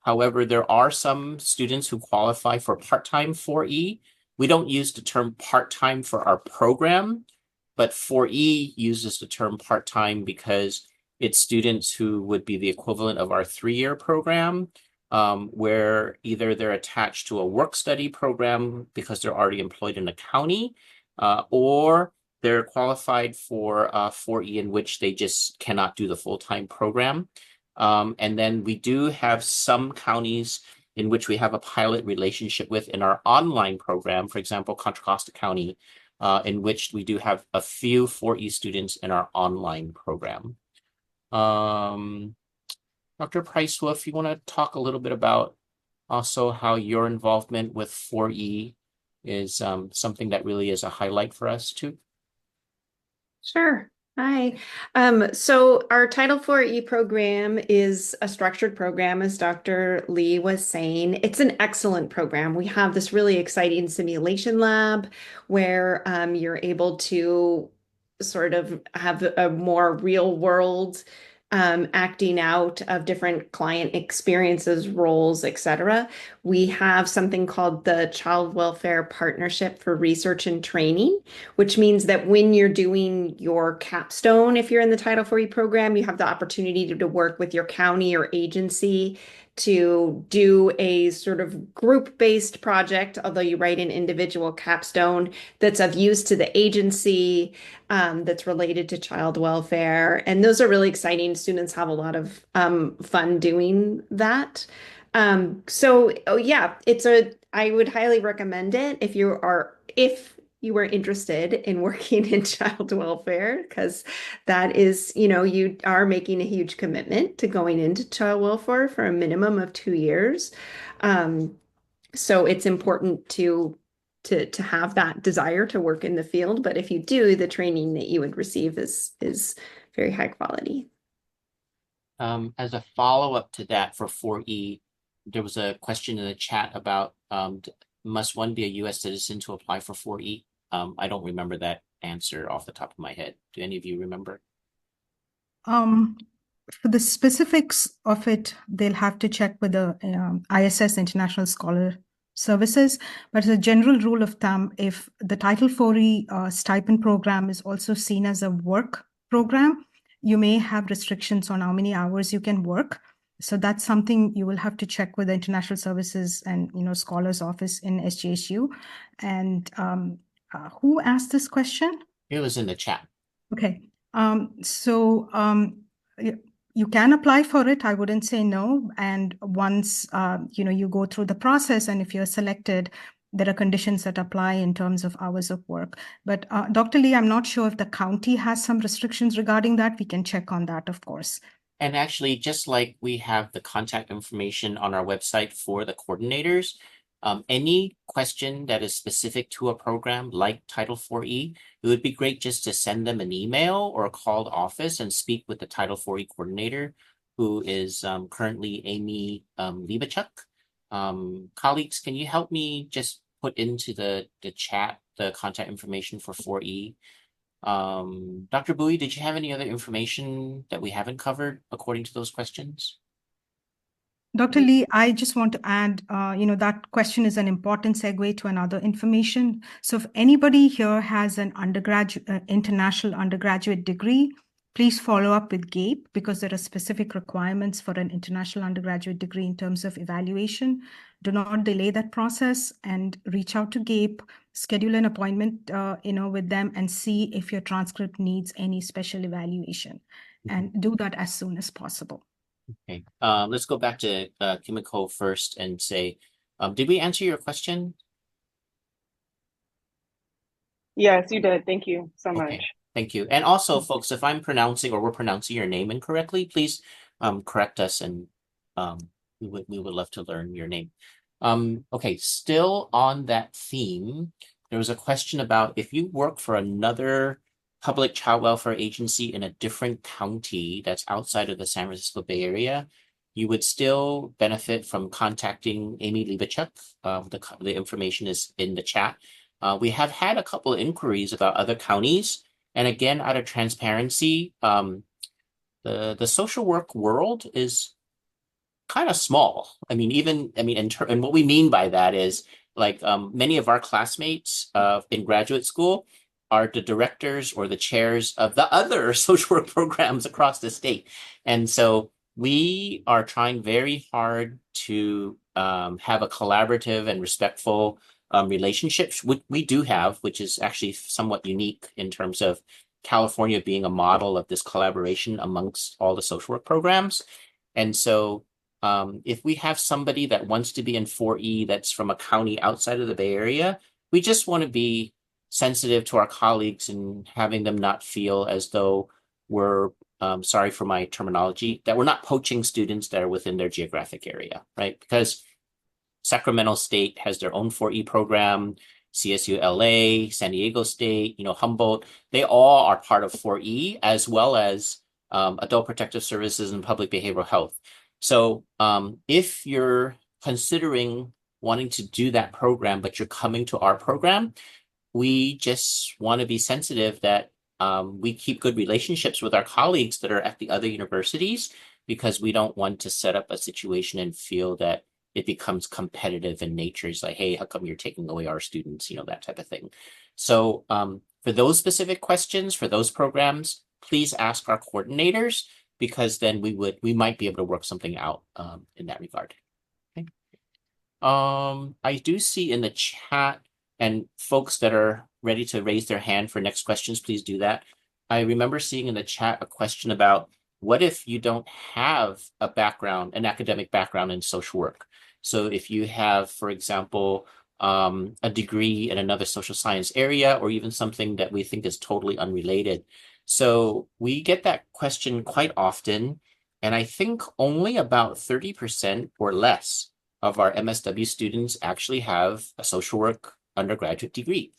However, there are some students who qualify for part-time 4E. We don't use the term part-time for our program, but 4E uses the term part-time because it's students who would be the equivalent of our 3-year program, where either they're attached to a work-study program because they're already employed in a county, or they're qualified for 4E in which they just cannot do the full-time program. And then we do have some counties in which we have a pilot relationship with in our online program, for example, Contra Costa County, in which we do have a few 4E students in our online program. Dr. Price-Wolf, you want to talk a little bit about also how your involvement with 4E is something that really is a highlight for us too? Sure. Hi. So our Title IV-E program is a structured program, as Dr. Lee was saying. It's an excellent program. We have this really exciting simulation lab where you're able to sort of have a more real world acting out of different client experiences, roles, etc. We have something called the Child Welfare Partnership for Research and Training, which means that when you're doing your capstone, if you're in the Title IV program, you have the opportunity to work with your county or agency to do a sort of group-based project, although you write an individual capstone that's of use to the agency, that's related to child welfare. And those are really exciting. Students have a lot of fun doing that. Oh yeah, I would highly recommend it if you were interested in working in child welfare, because that is, you are making a huge commitment to going into child welfare for a minimum of 2 years. So it's important to have that desire to work in the field. But if you do, the training that you would receive is very high quality. As a follow-up to that for 4E, there was a question in the chat about must one be a U.S. citizen to apply for 4E? I don't remember that answer off the top of my head. Do any of you remember? For the specifics of it, they'll have to check with the ISS, International Scholar Services. But as a general rule of thumb, if the Title IV stipend program is also seen as a work program, you may have restrictions on how many hours you can work. So that's something you will have to check with the International Services and Scholars Office in SJSU. And who asked this question? It was in the chat. Okay. You can apply for it. I wouldn't say no. And once you go through the process, and if you're selected, there are conditions that apply in terms of hours of work. But Dr. Lee, I'm not sure if the county has some restrictions regarding that. We can check on that, of course. And actually, just like we have the contact information on our website for the coordinators, any question that is specific to a program like Title IV-E, it would be great just to send them an email or call the office and speak with the Title IV-E coordinator, who is currently Amy Libachuk. Colleagues, can you help me just put into the chat the contact information for 4E? Dr. Bowie, did you have any other information that we haven't covered according to those questions? Dr. Lee, I just want to add, that question is an important segue to another information. So if anybody here has an international undergraduate degree, please follow up with GAPE, because there are specific requirements for an international undergraduate degree in terms of evaluation. Do not delay that process and reach out to GAPE, schedule an appointment, with them, and see if your transcript needs any special evaluation, and do that as soon as possible. Okay, let's go back to Kimiko first and say, did we answer your question? Yes, you did. Thank you so much. Okay, thank you. And also, folks, if I'm pronouncing or we're pronouncing your name incorrectly, please correct us, and we would love to learn your name. Okay, still on that theme, there was a question about if you work for another public child welfare agency in a different county that's outside of the San Francisco Bay Area, you would still benefit from contacting Amy Libachuk. The information is in the chat. We have had a couple of inquiries about other counties. And again, out of transparency, the social work world is kind of small. I mean, and what we mean by that is like many of our classmates in graduate school are the directors or the chairs of the other social work programs across the state. And so we are trying very hard to have a collaborative and respectful relationship, which we do have, which is actually somewhat unique in terms of California being a model of this collaboration amongst all the social work programs. And so if we have somebody that wants to be in 4E that's from a county outside of the Bay Area, we just want to be sensitive to our colleagues and having them not feel as though we're, sorry for my terminology, that we're not poaching students that are within their geographic area, right? Because Sacramento State has their own 4E program, CSU LA, San Diego State, Humboldt, they all are part of 4E as well as Adult Protective Services and Public Behavioral Health. So if you're considering wanting to do that program, but you're coming to our program, we just want to be sensitive that we keep good relationships with our colleagues that are at the other universities because we don't want to set up a situation and feel that it becomes competitive in nature. It's like, hey, how come you're taking away our students? That type of thing. So for those specific questions, for those programs, please ask our coordinators because then we might be able to work something out in that regard. Okay. I do see in the chat and folks that are ready to raise their hand for next questions, please do that. I remember seeing in the chat a question about what if you don't have an academic background in social work? So if you have, for example, a degree in another social science area, or even something that we think is totally unrelated. So we get that question quite often. And I think only about 30% or less of our MSW students actually have a social work undergraduate degree.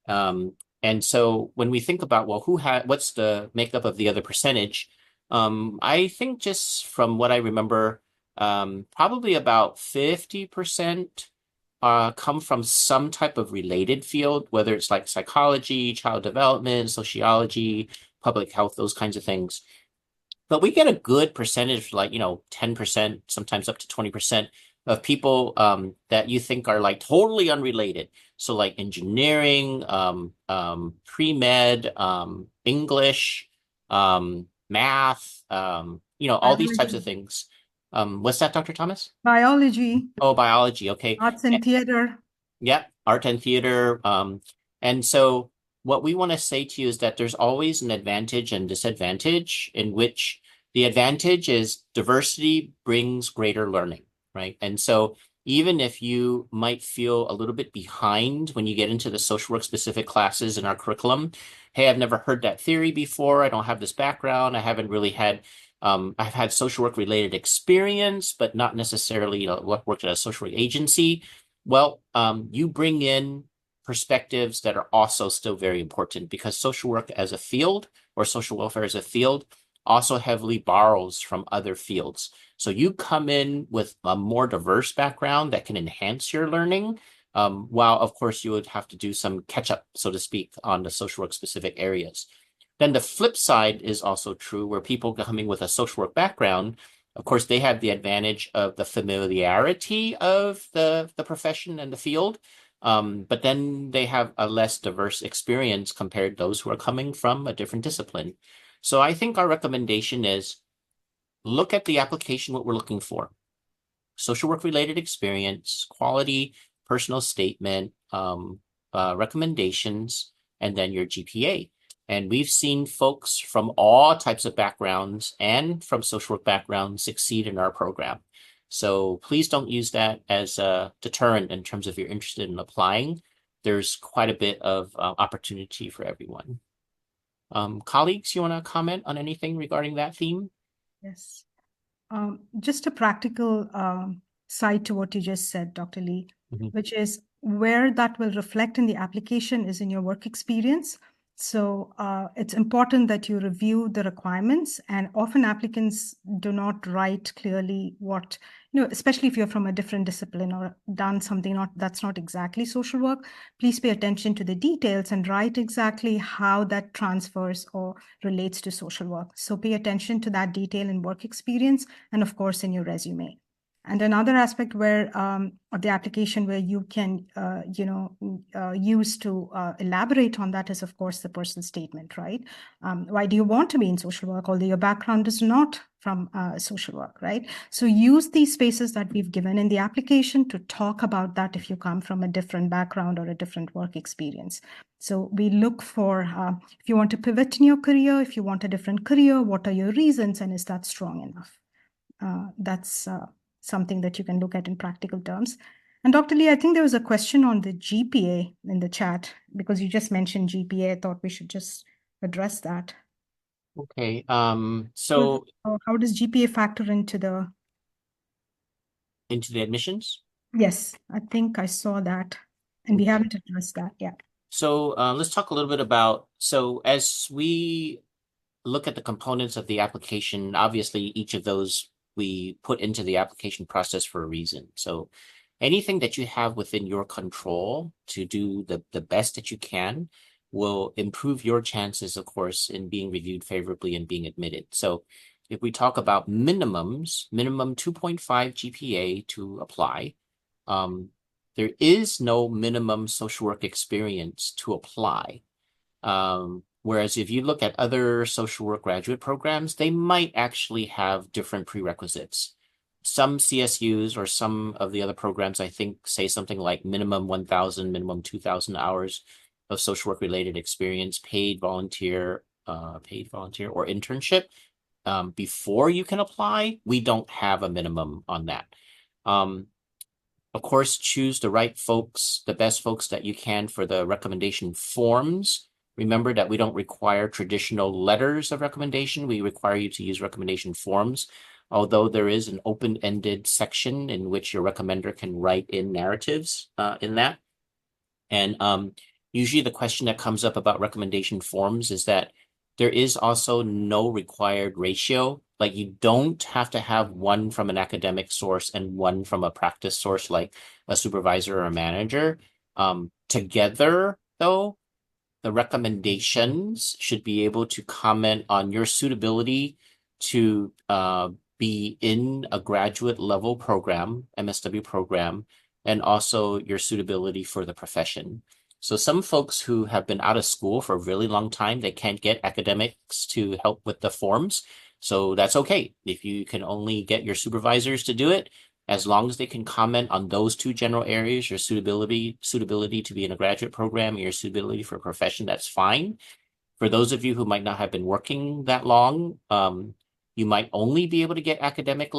And so when we think about, well, what's the makeup of the other percentage? I think just from what I remember, probably about 50% come from some type of related field, whether it's like psychology, child development, sociology, public health, those kinds of things. But we get a good percentage, like, 10%, sometimes up to 20% of people that you think are like totally unrelated. So like engineering, pre-med, English, math, all these types of things. What's that, Dr. Thomas? Biology, Oh, biology. Okay. arts and theater. Yep, art and theater. And so what we want to say to you is that there's always an advantage and disadvantage, in which the advantage is diversity brings greater learning, right? And so even if you might feel a little bit behind when you get into the social work specific classes in our curriculum, hey, I've never heard that theory before. I don't have this background. I haven't really had I've had social work related experience, but not necessarily worked at a social work agency. Well, you bring in perspectives that are also still very important, because social work as a field, or social welfare as a field, also heavily borrows from other fields. So you come in with a more diverse background that can enhance your learning, while of course you would have to do some catch up, so to speak, on the social work specific areas. Then the flip side is also true, where people coming with a social work background, of course, they have the advantage of the familiarity of the profession and the field, but then they have a less diverse experience compared to those who are coming from a different discipline. So I think our recommendation is look at the application, what we're looking for. Social work related experience, quality, personal statement, recommendations, and then your GPA. And we've seen folks from all types of backgrounds and from social work backgrounds succeed in our program. So please don't use that as a deterrent in terms of you're interested in applying. There's quite a bit of opportunity for everyone. Colleagues, you want to comment on anything regarding that theme? Yes. Just a practical side to what you just said, Dr. Lee, which is where that will reflect in the application is in your work experience. So it's important that you review the requirements, and often applicants do not write clearly what, especially if you're from a different discipline or done something that's not exactly social work. Please pay attention to the details and write exactly how that transfers or relates to social work. So pay attention to that detail in work experience and of course in your resume. And another aspect where of the application where you can, use to elaborate on that is, of course, the personal statement, right? Why do you want to be in social work, although your background is not from social work, right? So use these spaces that we've given in the application to talk about that if you come from a different background or a different work experience. So we look for, if you want to pivot in your career, if you want a different career, what are your reasons, and is that strong enough? That's something that you can look at in practical terms. And Dr. Lee, I think there was a question on the GPA in the chat, because you just mentioned GPA. I thought we should just address that. Okay. So How does GPA factor into the... into the admissions? Yes, I think I saw that, and we Okay. haven't addressed that yet. So let's talk a little bit about, so as we look at the components of the application, obviously each of those we put into the application process for a reason. So anything that you have within your control to do the best that you can will improve your chances, of course, in being reviewed favorably and being admitted. So if we talk about minimums, minimum 2.5 GPA to apply, there is no minimum social work experience to apply. Whereas if you look at other social work graduate programs, they might actually have different prerequisites. Some CSUs or some of the other programs, I think, say something like minimum 1,000, minimum 2,000 hours of social work related experience, paid volunteer or internship before you can apply. We don't have a minimum on that. Of course, choose the right folks, the best folks that you can for the recommendation forms. Remember that we don't require traditional letters of recommendation. We require you to use recommendation forms, although there is an open-ended section in which your recommender can write in narratives in that. And usually the question that comes up about recommendation forms is that there is also no required ratio. Like you don't have to have one from an academic source and one from a practice source, like a supervisor or a manager. Together, though, the recommendations should be able to comment on your suitability to be in a graduate level program, MSW program, and also your suitability for the profession. So some folks who have been out of school for a really long time, they can't get academics to help with the forms. So that's okay. If you can only get your supervisors to do it, as long as they can comment on those two general areas, your suitability to be in a graduate program, and your suitability for a profession, that's fine. For those of you who might not have been working that long, you might only be able to get academic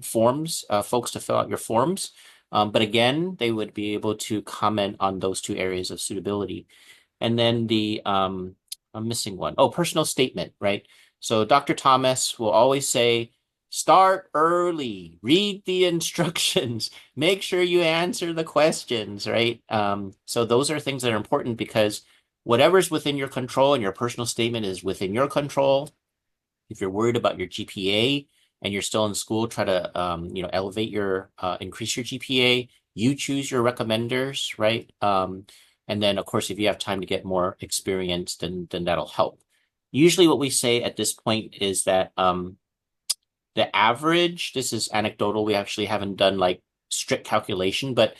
forms, folks to fill out your forms. But again, they would be able to comment on those two areas of suitability. And then I'm missing one. Oh, personal statement, right? So Dr. Thomas will always say, start early, read the instructions, make sure you answer the questions, right? So those are things that are important because whatever's within your control and your personal statement is within your control. If you're worried about your GPA and you're still in school, try to elevate increase your GPA. You choose your recommenders, right? And then of course, if you have time to get more experience, then that'll help. Usually what we say at this point is that the average, this is anecdotal, we actually haven't done like strict calculation, but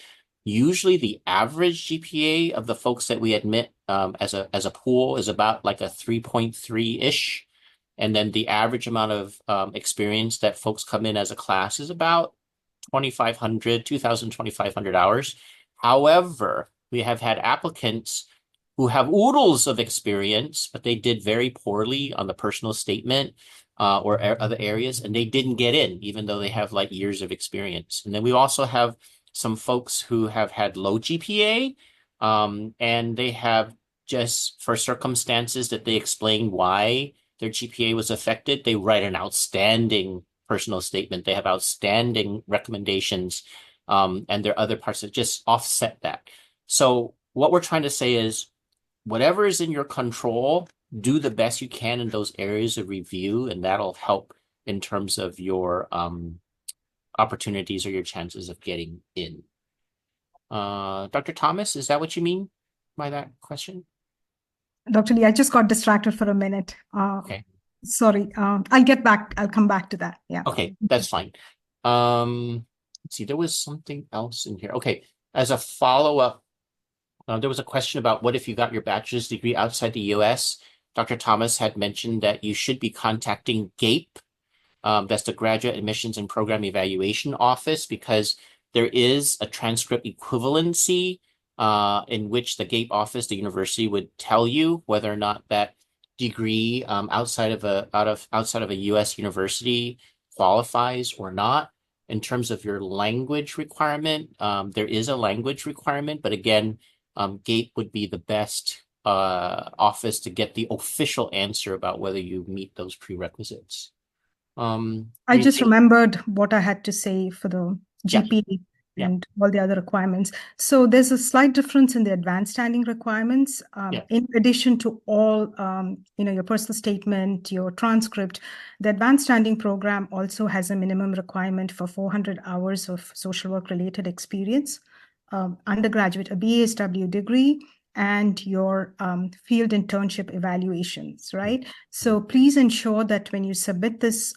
usually the average GPA of the folks that we admit as a pool is about like a 3.3-ish. And then the average amount of experience that folks come in as a class is about 2,500 hours. However, we have had applicants who have oodles of experience, but they did very poorly on the personal statement or other areas, and they didn't get in, even though they have like years of experience. And then we also have some folks who have had low GPA, and they have just, for circumstances that they explain why their GPA was affected, they write an outstanding personal statement. They have outstanding recommendations, and there are other parts that just offset that. So what we're trying to say is, whatever is in your control, do the best you can in those areas of review, and that'll help in terms of your opportunities or your chances of getting in. Dr. Thomas, is that what you mean by that question? Dr. Lee, I just got distracted for a minute. Okay. Sorry. I'll come back to that. Yeah. Okay, that's fine. Let's see, there was something else in here. Okay, as a follow-up, there was a question about what if you got your bachelor's degree outside the US? Dr. Thomas had mentioned that you should be contacting GAPE. That's the Graduate Admissions and Program Evaluation Office, because there is a transcript equivalency in which the GAPE office, the university, would tell you whether or not that degree outside of a US university qualifies or not. In terms of your language requirement, there is a language requirement, but again, GAPE would be the best office to get the official answer about whether you meet those prerequisites. I just remembered what I had to say for the Yeah. GPA Yeah. and all the other requirements. So there's a slight difference in the advanced standing requirements. Yeah. In addition to all, your personal statement, your transcript, the advanced standing program also has a minimum requirement for 400 hours of social work related experience, undergraduate, a BASW degree, and your field internship evaluations, right? So please ensure that when you submit this,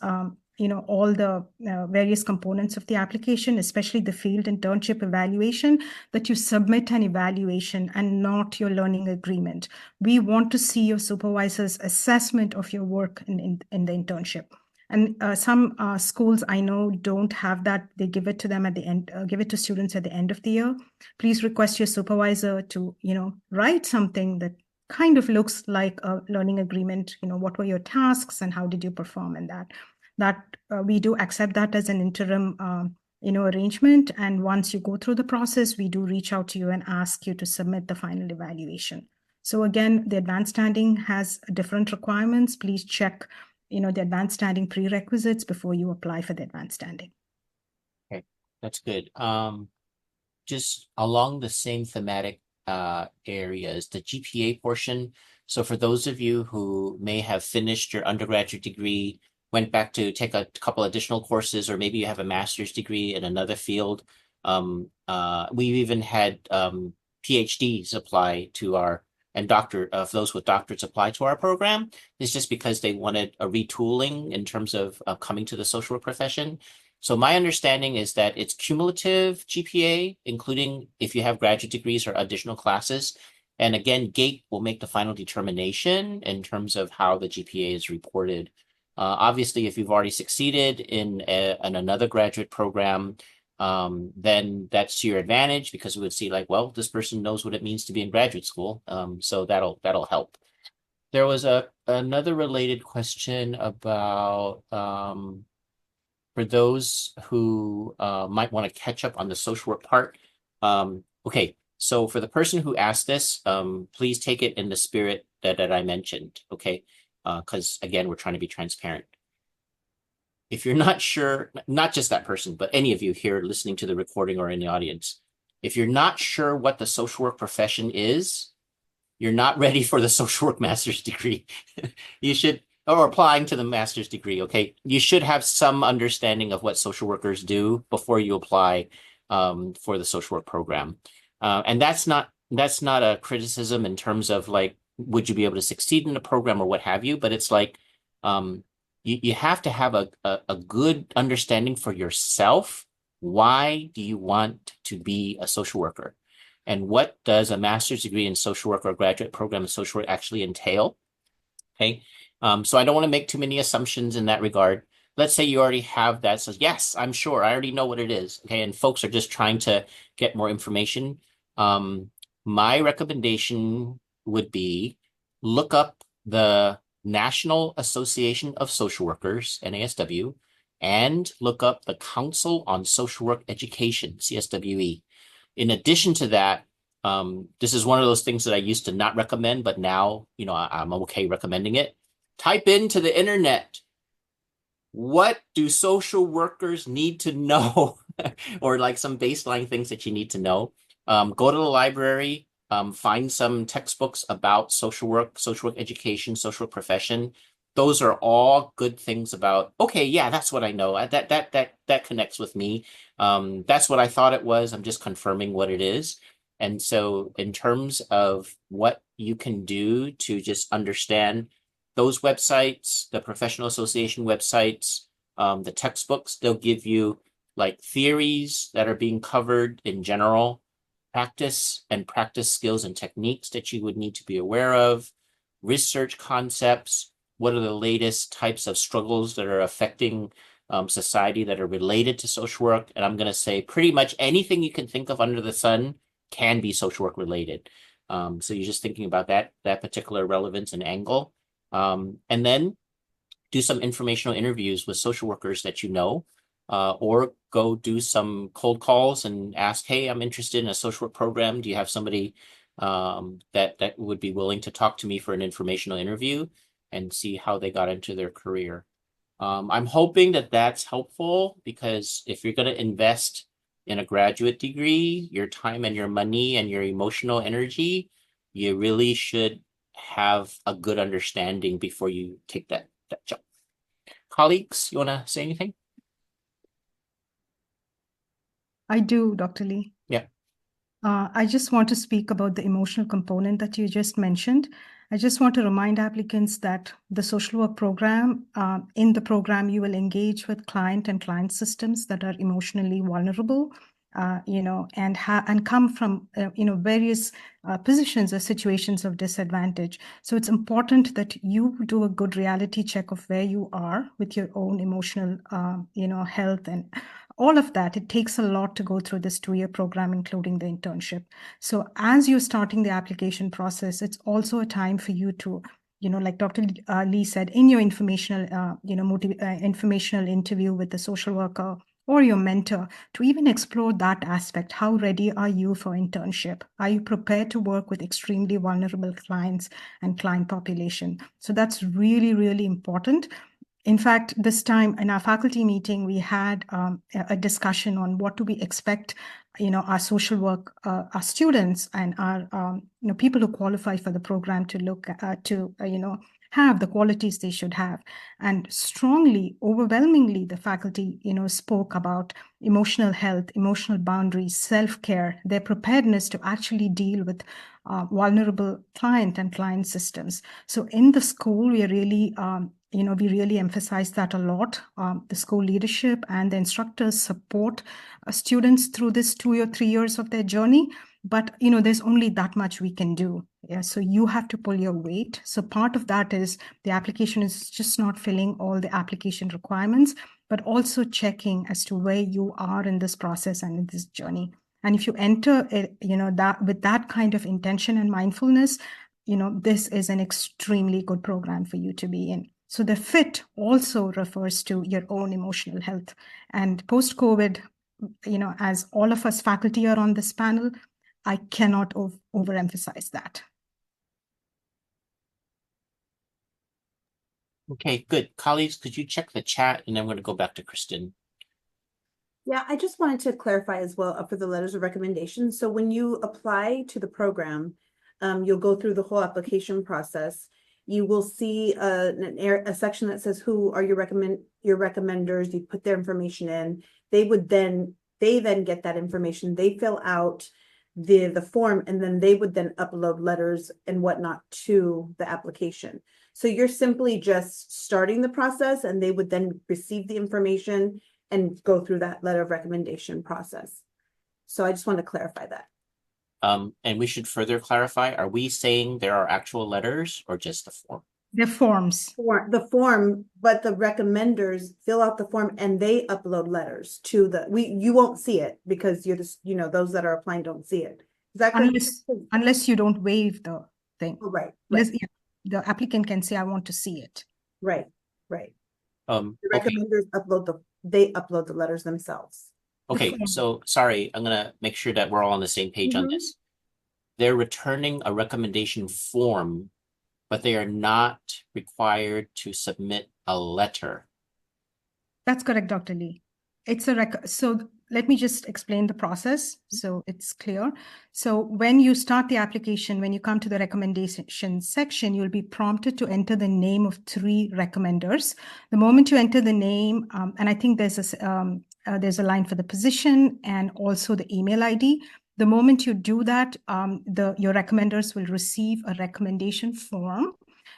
all the various components of the application, especially the field internship evaluation, that you submit an evaluation and not your learning agreement. We want to see your supervisor's assessment of your work in the internship. And some schools I know don't have that. They give it to them at the end, give it to students at the end of the year. Please request your supervisor to, write something that kind of looks like a learning agreement. What were your tasks and how did you perform in that? We do accept that as an interim, arrangement. And once you go through the process, we do reach out to you and ask you to submit the final evaluation. So again, the advanced standing has different requirements. Please check, the advanced standing prerequisites before you apply for the advanced standing. Okay, that's good. Just along the same thematic areas, the GPA portion. So for those of you who may have finished your undergraduate degree, went back to take a couple additional courses, or maybe you have a master's degree in another field, we've even had PhDs apply to our, and those with doctorates apply to our program. It's just because they wanted a retooling in terms of coming to the social work profession. So my understanding is that it's cumulative GPA, including if you have graduate degrees or additional classes. And again, GATE will make the final determination in terms of how the GPA is reported. Obviously, if you've already succeeded in another graduate program, then that's to your advantage, because we would see like, well, this person knows what it means to be in graduate school. So that'll help. There was another related question about for those who might want to catch up on the social work part. Okay, so for the person who asked this, please take it in the spirit that I mentioned, okay? Because again, we're trying to be transparent. If you're not sure, not just that person, but any of you here listening to the recording or in the audience, if you're not sure what the social work profession is, you're not ready for the social work master's degree. You should, or applying to the master's degree, okay? You should have some understanding of what social workers do before you apply for the social work program. And that's not a criticism in terms of like, would you be able to succeed in the program or what have you, but it's like, you have to have a good understanding for yourself. Why do you want to be a social worker? And what does a master's degree in social work or a graduate program in social work actually entail? Okay. So I don't want to make too many assumptions in that regard. Let's say you already have that. So yes, I'm sure I already know what it is. Okay. And folks are just trying to get more information. My recommendation would be look up the National Association of Social Workers, NASW, and look up the Council on Social Work Education, CSWE. In addition to that, this is one of those things that I used to not recommend, but now, I'm okay recommending it. Type into the internet, what do social workers need to know? Or like some baseline things that you need to know. Go to the library, find some textbooks about social work education, social work profession. Those are all good things about, okay, yeah, that's what I know. That connects with me. That's what I thought it was. I'm just confirming what it is. And so in terms of what you can do to just understand those websites, the professional association websites, the textbooks, they'll give you like theories that are being covered in general, practice skills and techniques that you would need to be aware of, research concepts, what are the latest types of struggles that are affecting society that are related to social work. And I'm going to say pretty much anything you can think of under the sun can be social work related. So you're just thinking about that particular relevance and angle. And then do some informational interviews with social workers that you know, or go do some cold calls and ask, hey, I'm interested in a social work program. Do you have somebody that would be willing to talk to me for an informational interview, and see how they got into their career? I'm hoping that that's helpful, because if you're going to invest in a graduate degree, your time and your money and your emotional energy, you really should have a good understanding before you take that job. Colleagues, you want to say anything? I do, Dr. Lee. Yeah. I just want to speak about the emotional component that you just mentioned. I just want to remind applicants that the social work program, in the program, you will engage with client and client systems that are emotionally vulnerable, and come from, various positions or situations of disadvantage. So it's important that you do a good reality check of where you are with your own emotional, health and all of that. It takes a lot to go through this 2-year program, including the internship. So as you're starting the application process, it's also a time for you to, like Dr. Lee said, in your informational, informational interview with the social worker or your mentor, to even explore that aspect. How ready are you for internship? Are you prepared to work with extremely vulnerable clients and client population? So that's really, really important. In fact, this time in our faculty meeting, we had a discussion on what do we expect, our social work, our students and our, people who qualify for the program to look to, have the qualities they should have. And strongly, overwhelmingly, the faculty, spoke about emotional health, emotional boundaries, self-care, their preparedness to actually deal with vulnerable client and client systems. So in the school, we are really, we really emphasize that a lot. The school leadership and the instructors support students through this 2 or 3 years of their journey. But, there's only that much we can do. Yeah, so you have to pull your weight. So part of that is the application is just not filling all the application requirements, but also checking as to where you are in this process and in this journey. And if you enter, that with that kind of intention and mindfulness, this is an extremely good program for you to be in. So the fit also refers to your own emotional health. And post-COVID, as all of us faculty are on this panel, I cannot overemphasize that. Okay, good. Colleagues, could you check the chat? And then we're going to go back to Kristen. Yeah, I just wanted to clarify as well for the letters of recommendation. So when you apply to the program, you'll go through the whole application process. You will see a section that says who are your recommenders. You put their information in. They then get that information. They fill out the form, and then they would then upload letters and whatnot to the application. So you're simply just starting the process, and they would then receive the information and go through that letter of recommendation process. So I just want to clarify that. And we should further clarify, are we saying there are actual letters or just the form? They're forms. For the form, but the recommenders fill out the form and they upload letters to you won't see it because you're just, those that are applying don't see it. Is that correct? Unless you don't waive the thing. Oh, right. The applicant can say, I want to see it. Right. The Okay. recommenders they upload the letters themselves. Okay, so sorry, I'm gonna make sure that we're all on the same page on this. They're returning a recommendation form, but they are not required to submit a letter. That's correct, Dr. Lee. It's a so let me just explain the process so it's clear. So when you start the application, when you come to the recommendation section, you'll be prompted to enter the name of 3 recommenders. The moment you enter the name, and I think there's a line for the position and also the email ID. The moment you do that, your recommenders will receive a recommendation form,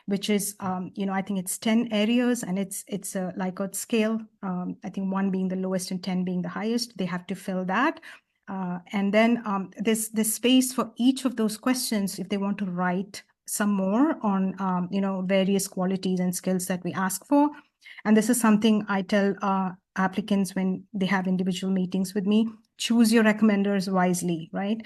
which is, I think it's 10 areas, and it's a Likert scale. I think 1 being the lowest and 10 being the highest. They have to fill that. And then there's space for each of those questions if they want to write some more on, various qualities and skills that we ask for. And this is something I tell applicants when they have individual meetings with me. Choose your recommenders wisely, right?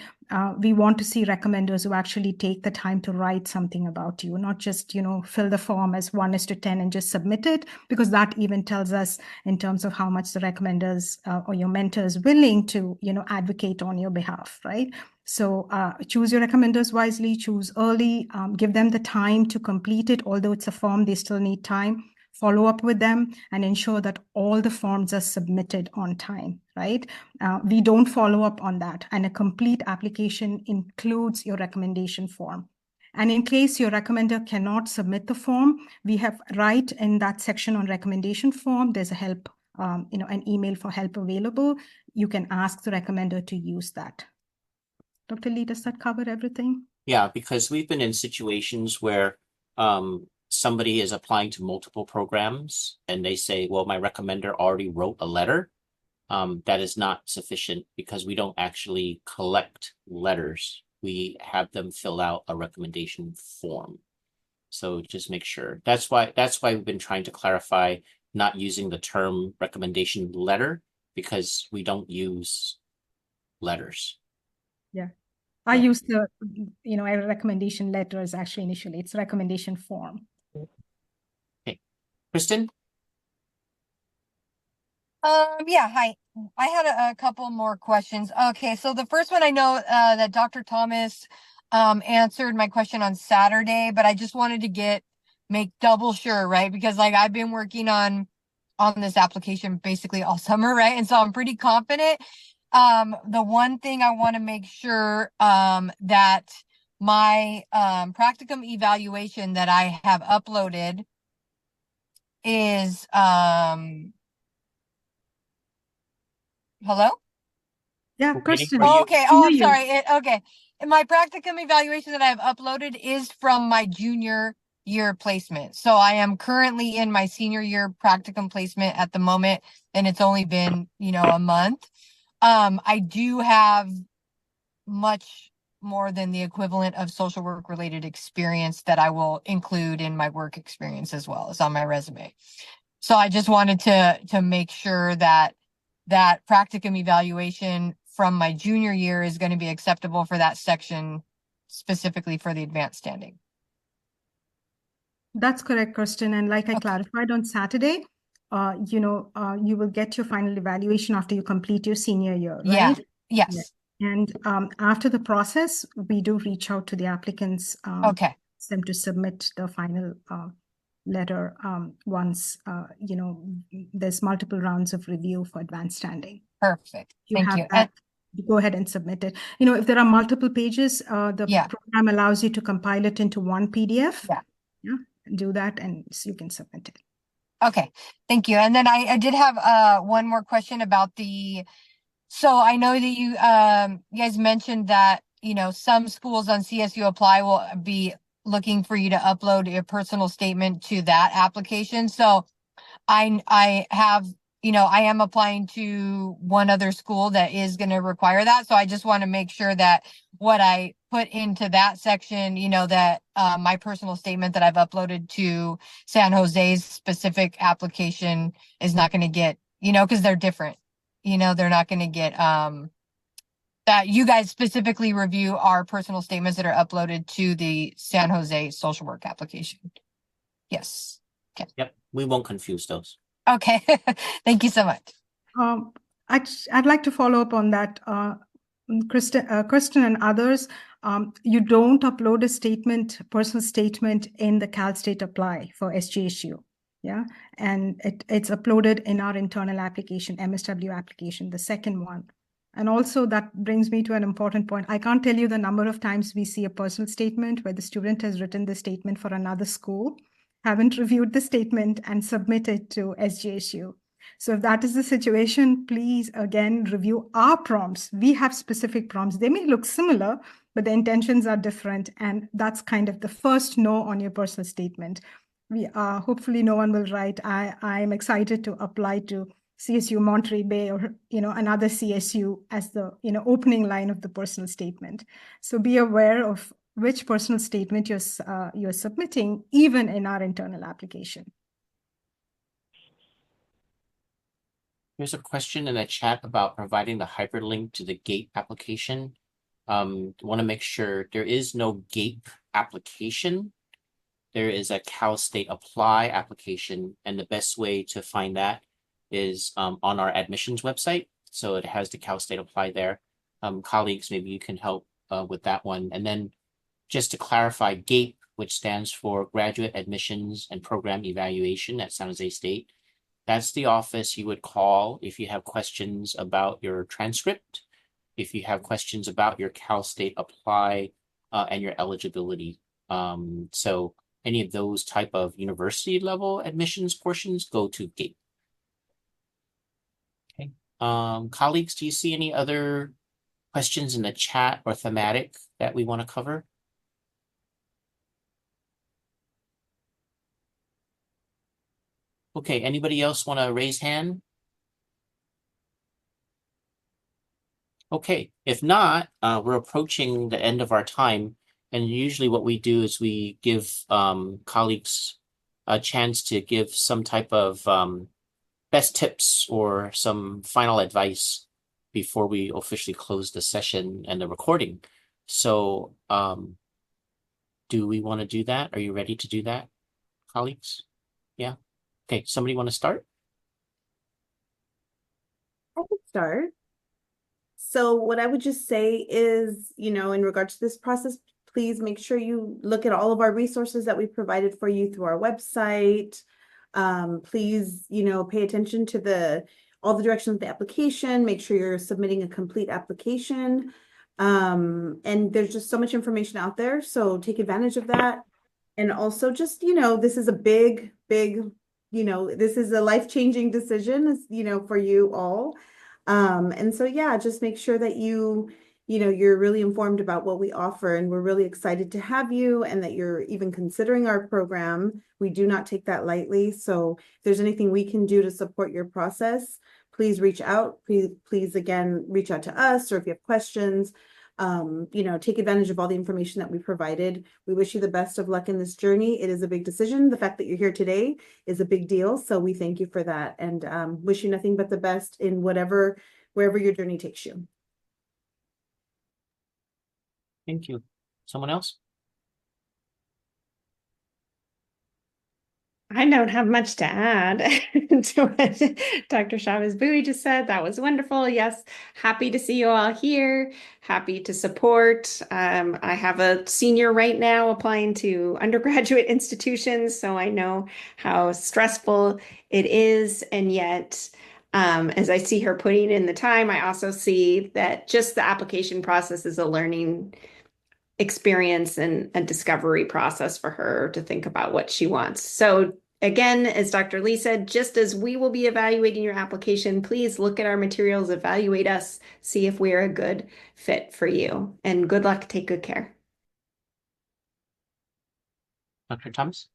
We want to see recommenders who actually take the time to write something about you, not just, fill the form as 1:10 and just submit it, because that even tells us in terms of how much the recommenders or your mentor is willing to, advocate on your behalf, right? So choose your recommenders wisely, choose early, give them the time to complete it. Although it's a form, they still need time. Follow up with them and ensure that all the forms are submitted on time, right? We don't follow up on that. And a complete application includes your recommendation form. And in case your recommender cannot submit the form, we have right in that section on recommendation form, there's a help, an email for help available. You can ask the recommender to use that. Dr. Lee, does that cover everything? Yeah, because we've been in situations where somebody is applying to multiple programs and they say, well, my recommender already wrote a letter. That is not sufficient because we don't actually collect letters. We have them fill out a recommendation form. So just make sure. That's why we've been trying to clarify not using the term recommendation letter, because we don't use letters. Yeah. I use the, a recommendation letter is actually initially, it's a recommendation form. Okay. Kristen? Yeah, hi. I had a couple more questions. Okay, so the first one, I know that Dr. Thomas answered my question on Saturday, but I just wanted to make double sure, right? Because I've been working on this application basically all summer, right? And so I'm pretty confident. The one thing I want to make sure that my practicum evaluation that I have uploaded is hello? Yeah, Kristen. Oh, okay. Oh, I'm sorry. Okay. My practicum evaluation that I have uploaded is from my junior year placement. So I am currently in my senior year practicum placement at the moment, and it's only been, a month. I do have much more than the equivalent of social work related experience that I will include in my work experience as well as on my resume. So I just wanted to make sure that practicum evaluation from my junior year is going to be acceptable for that section, specifically for the advanced standing. That's correct, Kristen. And like I clarified on Saturday, you will get your final evaluation after you complete your senior year, right? Yeah. Yes. Yeah. And after the process, we do reach out to the applicants, them to submit the final letter once, there's multiple rounds of review for advanced standing. Perfect. Thank you. That, go ahead and submit it. If there are multiple pages, the program allows you to compile it into one PDF. Yeah. Do that and you can submit it. Okay. Thank you. And then I did have one more question about so I know that you guys mentioned that, some schools on CSU Apply will be looking for you to upload your personal statement to that application. So I have, I am applying to one other school that is going to require that. So I just want to make sure that what I put into that section, that my personal statement that I've uploaded to San Jose's specific application is not going to get, because they're different, they're not going to get that you guys specifically review our personal statements that are uploaded to the San Jose social work application. Yes. Okay. Yep. We won't confuse those. Okay. Thank you so much. I'd like to follow up on that. Kristen and others, you don't upload a personal statement in the Cal State Apply for SJSU. Yeah, and it's uploaded in our internal application, MSW application, the second one. And also that brings me to an important point. I can't tell you the number of times we see a personal statement where the student has written the statement for another school, haven't reviewed the statement and submitted to SGSU. So if that is the situation, please again review our prompts. We have specific prompts. They may look similar, but the intentions are different. And that's kind of the first no on your personal statement. We hopefully no one will write, I'm excited to apply to CSU Monterey Bay or another CSU as the opening line of the personal statement. So be aware of which personal statement you're submitting, even in our internal application. There's a question in the chat about providing the hyperlink to the GATE application. Want to make sure there is no GATE application. There is a Cal State Apply application, and the best way to find that is on our admissions website. So it has the Cal State Apply there. Colleagues, maybe you can help with that one. And then just to clarify, GATE, which stands for Graduate Admissions and Program Evaluation at San Jose State, that's the office you would call if you have questions about your transcript, if you have questions about your Cal State Apply and your eligibility. So any of those type of university level admissions portions go to GATE. Okay. Colleagues, do you see any other questions in the chat or thematic that we want to cover? Okay, anybody else want to raise hand? Okay, if not, we're approaching the end of our time. And usually what we do is we give colleagues a chance to give some type of best tips or some final advice before we officially close the session and the recording. So do we want to do that? Are you ready to do that, colleagues? Yeah. Okay, somebody want to start? I can start. So what I would just say is, in regards to this process, please make sure you look at all of our resources that we provided for you through our website. Please, pay attention to all the directions of the application. Make sure you're submitting a complete application. And there's just so much information out there, so take advantage of that. And also just, this is a big, this is a life-changing decision, for you all. And so, yeah, just make sure that you're really informed about what we offer, and we're really excited to have you, and that you're even considering our program. We do not take that lightly. So if there's anything we can do to support your process, please reach out. Please again, reach out to us, or if you have questions, take advantage of all the information that we provided. We wish you the best of luck in this journey. It is a big decision. The fact that you're here today is a big deal. So we thank you for that, and wish you nothing but the best in wherever your journey takes you. Thank you. Someone else? I don't have much to add to what Dr. Chavez Bowie just said. That was wonderful. Yes, happy to see you all here. Happy to support. I have a senior right now applying to undergraduate institutions, so I know how stressful it is. And yet, as I see her putting in the time, I also see that just the application process is a learning experience and a discovery process for her to think about what she wants. So again, as Dr. Lee said, just as we will be evaluating your application, please look at our materials, evaluate us, see if we're a good fit for you. And good luck, take good care. Dr. Thomas?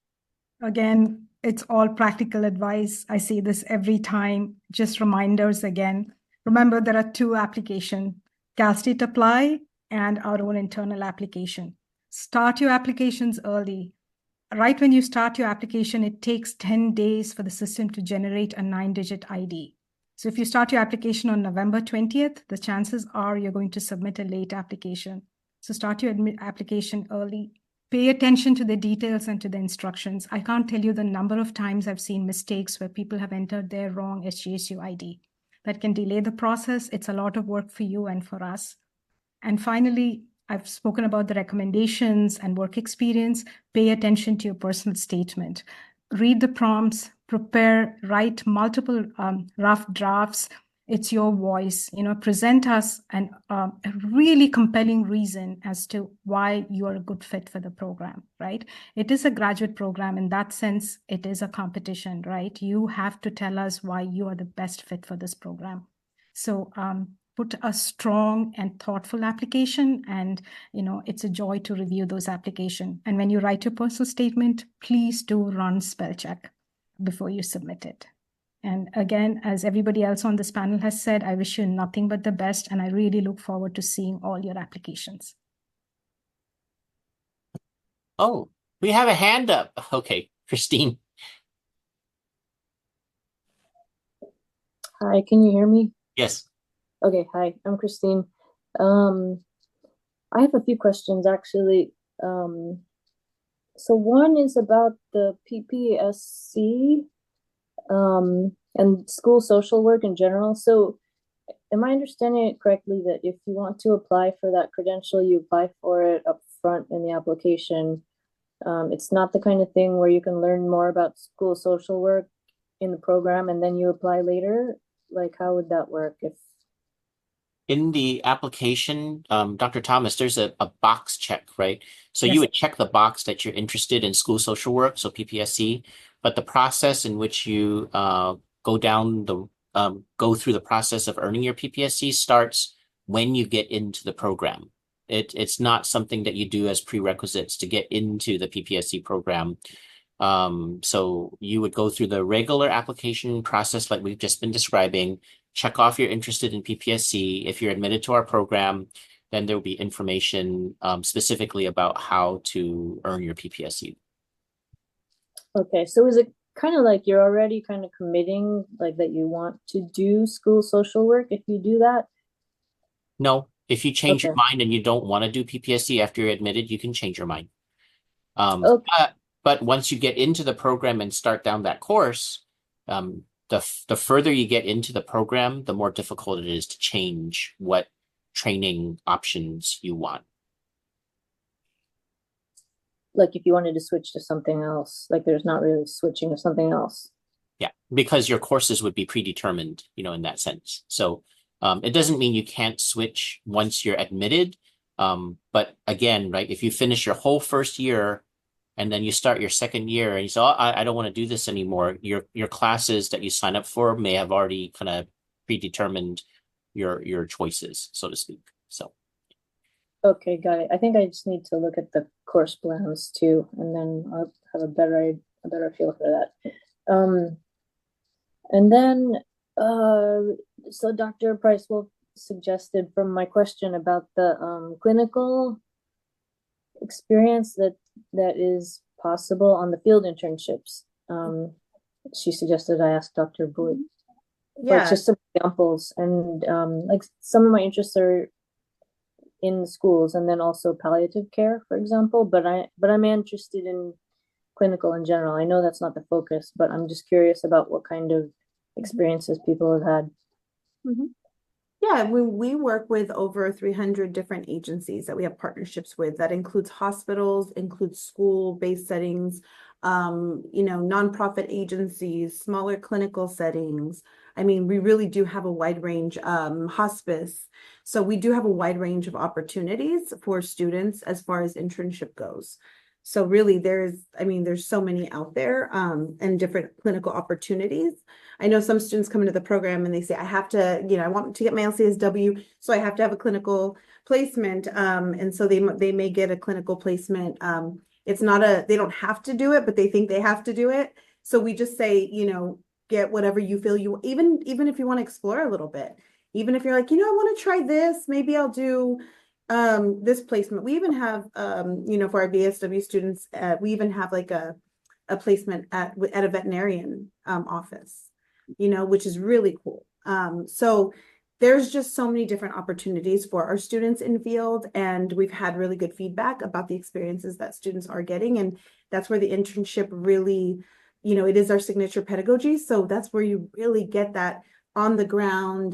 Again, it's all practical advice. I say this every time, just reminders again. Remember, there are two applications, Cal State Apply and our own internal application. Start your applications early. Right when you start your application, it takes 10 days for the system to generate a 9-digit ID. So if you start your application on November 20th, the chances are you're going to submit a late application. So start your application early. Pay attention to the details and to the instructions. I can't tell you the number of times I've seen mistakes where people have entered their wrong SGSU ID. That can delay the process. It's a lot of work for you and for us. And finally, I've spoken about the recommendations and work experience. Pay attention to your personal statement. Read the prompts, write multiple rough drafts. It's your voice, present us a really compelling reason as to why you are a good fit for the program, right? It is a graduate program. In that sense, it is a competition, right? You have to tell us why you are the best fit for this program. So put a strong and thoughtful application, and it's a joy to review those applications. And when you write your personal statement, please do run spell check before you submit it. And again, as everybody else on this panel has said, I wish you nothing but the best, and I really look forward to seeing all your applications. Oh, we have a hand up. Okay, Christine. Hi, can you hear me? Yes. Okay, hi, I'm Christine. I have a few questions actually. So one is about the PPSC and school social work in general. So am I understanding it correctly that if you want to apply for that credential, you apply for it up front in the application? It's not the kind of thing where you can learn more about school social work in the program and then you apply later? Like, how would that work if In the application, Dr. Thomas, there's a box check, right? So you Yes. would check the box that you're interested in school social work, so PPSC, but the process in which you go through the process of earning your PPSC starts when you get into the program. It's not something that you do as prerequisites to get into the PPSC program. So you would go through the regular application process like we've just been describing, check off you're interested in PPSC. If you're admitted to our program, then there will be information specifically about how to earn your PPSC. Okay, so is it kind of like you're already kind of committing like that you want to do school social work if you do that? No, if you change your Okay. mind and you don't want to do PPSC after you're admitted, you can change your mind. Okay. But once you get into the program and start down that course, the further you get into the program, the more difficult it is to change what training options you want. Like if you wanted to switch to something else, like there's not really switching to something else. Yeah, because your courses would be predetermined, in that sense. So it doesn't mean you can't switch once you're admitted. But again, right, if you finish your whole first year and then you start your second year and you say, oh, I don't want to do this anymore, your classes that you sign up for may have already kind of predetermined your choices, so to speak. So Okay, got it. I think I just need to look at the course plans too, and then I'll have a better feel for that. And then so Dr. Price will suggested from my question about the clinical experience that is possible on the field internships. She suggested I ask Dr. Boyd. Like just some examples, and like some of my interests are in schools and then also palliative care, for example, but I'm interested in clinical in general. I know that's not the focus, but I'm just curious about what kind of experiences people have had. Mm-hmm. Yeah, we work with over 300 different agencies that we have partnerships with. That includes hospitals, includes school-based settings, nonprofit agencies, smaller clinical settings. I mean, we really do have a wide range, hospice. So we do have a wide range of opportunities for students as far as internship goes. So really there's so many out there, and different clinical opportunities. I know some students come into the program and they say, I have to, I want to get my LCSW, so I have to have a clinical placement. And so they may get a clinical placement. It's not they don't have to do it, but they think they have to do it. So we just say, get whatever you feel even if you want to explore a little bit, even if you're like, I want to try this, maybe I'll do this placement. We even have, for our BSW students, we even have like a placement at a veterinarian office, which is really cool. So there's just so many different opportunities for our students in field, and we've had really good feedback about the experiences that students are getting. And that's where the internship really, it is our signature pedagogy. So that's where you really get that on the ground,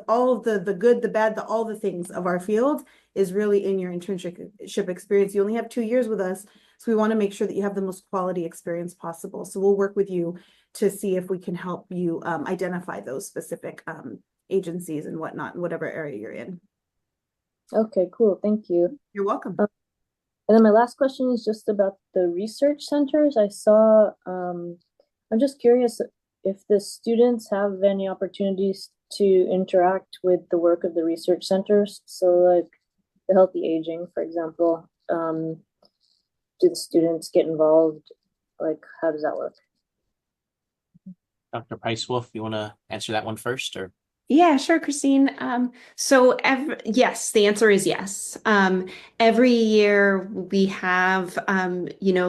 all of the good, the bad, all the things of our field is really in your internship experience. You only have 2 years with us, so we want to make sure that you have the most quality experience possible. So we'll work with you to see if we can help you identify those specific agencies and whatnot, in whatever area you're in. Okay, cool. Thank you. You're welcome. And then my last question is just about the research centers. I saw, I'm just curious if the students have any opportunities to interact with the work of the research centers. So like the healthy aging, for example, do the students get involved? Like, how does that work? Dr. Price Wolf, you want to answer that one first, or? Yeah, sure, Christine. Yes, the answer is yes. Every year we have,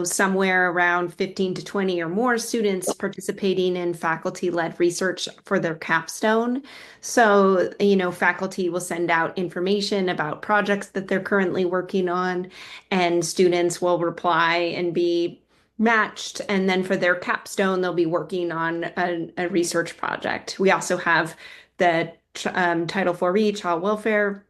somewhere around 15 to 20 or more students participating in faculty-led research for their capstone. So, faculty will send out information about projects that they're currently working on, and students will reply and be matched. And then for their capstone, they'll be working on a research project. We also have the Title IV Child Welfare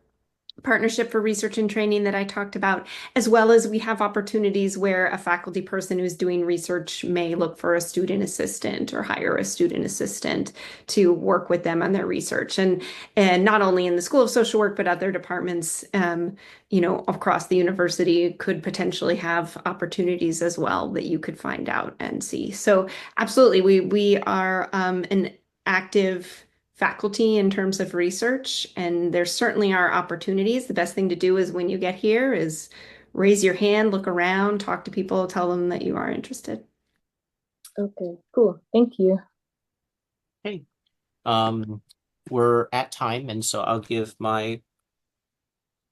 Partnership for Research and Training that I talked about, as well as we have opportunities where a faculty person who's doing research may look for a student assistant or hire a student assistant to work with them on their research. And not only in the School of Social Work, but other departments, across the university could potentially have opportunities as well that you could find out and see. So absolutely, we are an active faculty in terms of research, and there certainly are opportunities. The best thing to do is when you get here is raise your hand, look around, talk to people, tell them that you are interested. Okay, cool. Thank you. Okay. We're at time, and so I'll give my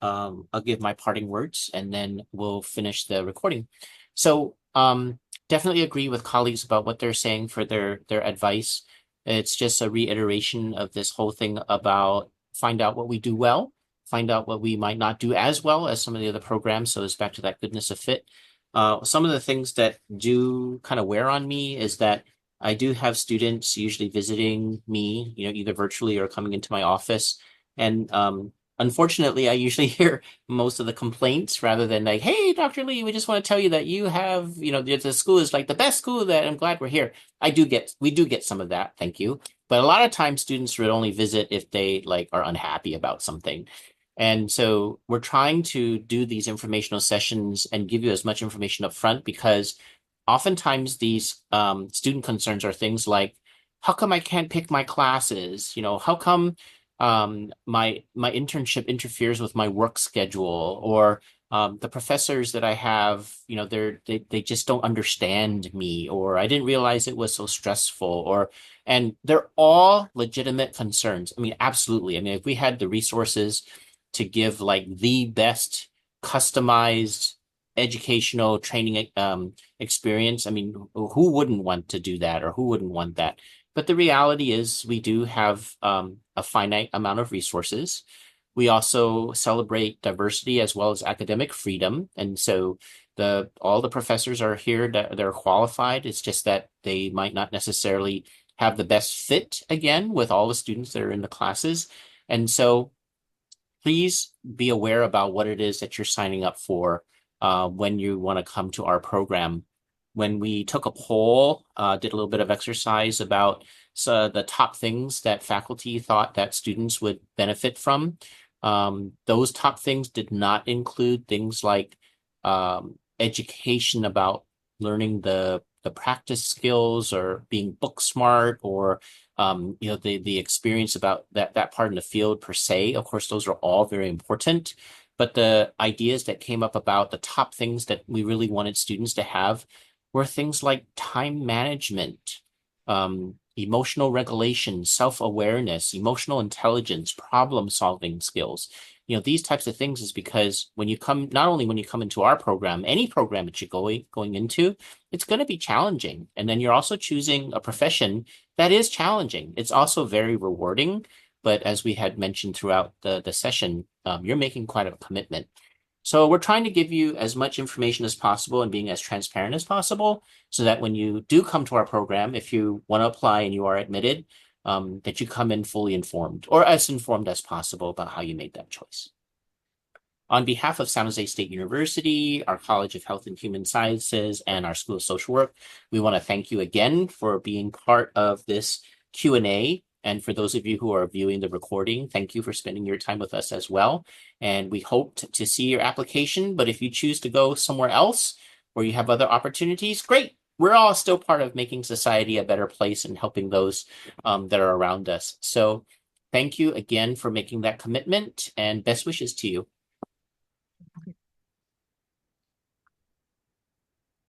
parting words, and then we'll finish the recording. So definitely agree with colleagues about what they're saying for their advice. It's just a reiteration of this whole thing about find out what we do well, find out what we might not do as well as some of the other programs. So it's back to that goodness of fit. Some of the things that do kind of wear on me is that I do have students usually visiting me, either virtually or coming into my office. And unfortunately, I usually hear most of the complaints rather than like, hey, Dr. Lee, we just want to tell you that you have, the school is like the best school, that I'm glad we're here. We do get some of that. Thank you. But a lot of times students would only visit if they are unhappy about something. And so we're trying to do these informational sessions and give you as much information up front, because oftentimes these student concerns are things like, how come I can't pick my classes? How come my internship interferes with my work schedule, or the professors that I have, they just don't understand me, or I didn't realize it was so stressful, and they're all legitimate concerns. I mean, absolutely. I mean, if we had the resources to give the best customized educational training experience, I mean, who wouldn't want to do that, or who wouldn't want that? But the reality is we do have a finite amount of resources. We also celebrate diversity as well as academic freedom. And so all the professors are here, they're qualified. It's just that they might not necessarily have the best fit, again, with all the students that are in the classes. And so please be aware about what it is that you're signing up for when you want to come to our program. When we took a poll, did a little bit of exercise about the top things that faculty thought that students would benefit from. Those top things did not include things like education about learning the practice skills, or being book smart, or the experience about that part in the field per se. Of course, those are all very important. But the ideas that came up about the top things that we really wanted students to have were things like time management, emotional regulation, self-awareness, emotional intelligence, problem-solving skills. These types of things is because not only when you come into our program, any program that you're going into, it's going to be challenging. And then you're also choosing a profession that is challenging. It's also very rewarding. But as we had mentioned throughout the session, you're making quite a commitment. So we're trying to give you as much information as possible and being as transparent as possible, so that when you do come to our program, if you want to apply and you are admitted, that you come in fully informed or as informed as possible about how you made that choice. On behalf of San Jose State University, our College of Health and Human Sciences, and our School of Social Work, we want to thank you again for being part of this Q&A. And for those of you who are viewing the recording, thank you for spending your time with us as well. And we hope to see your application, but if you choose to go somewhere else or you have other opportunities, great. We're all still part of making society a better place and helping those that are around us. So thank you again for making that commitment, and best wishes to you.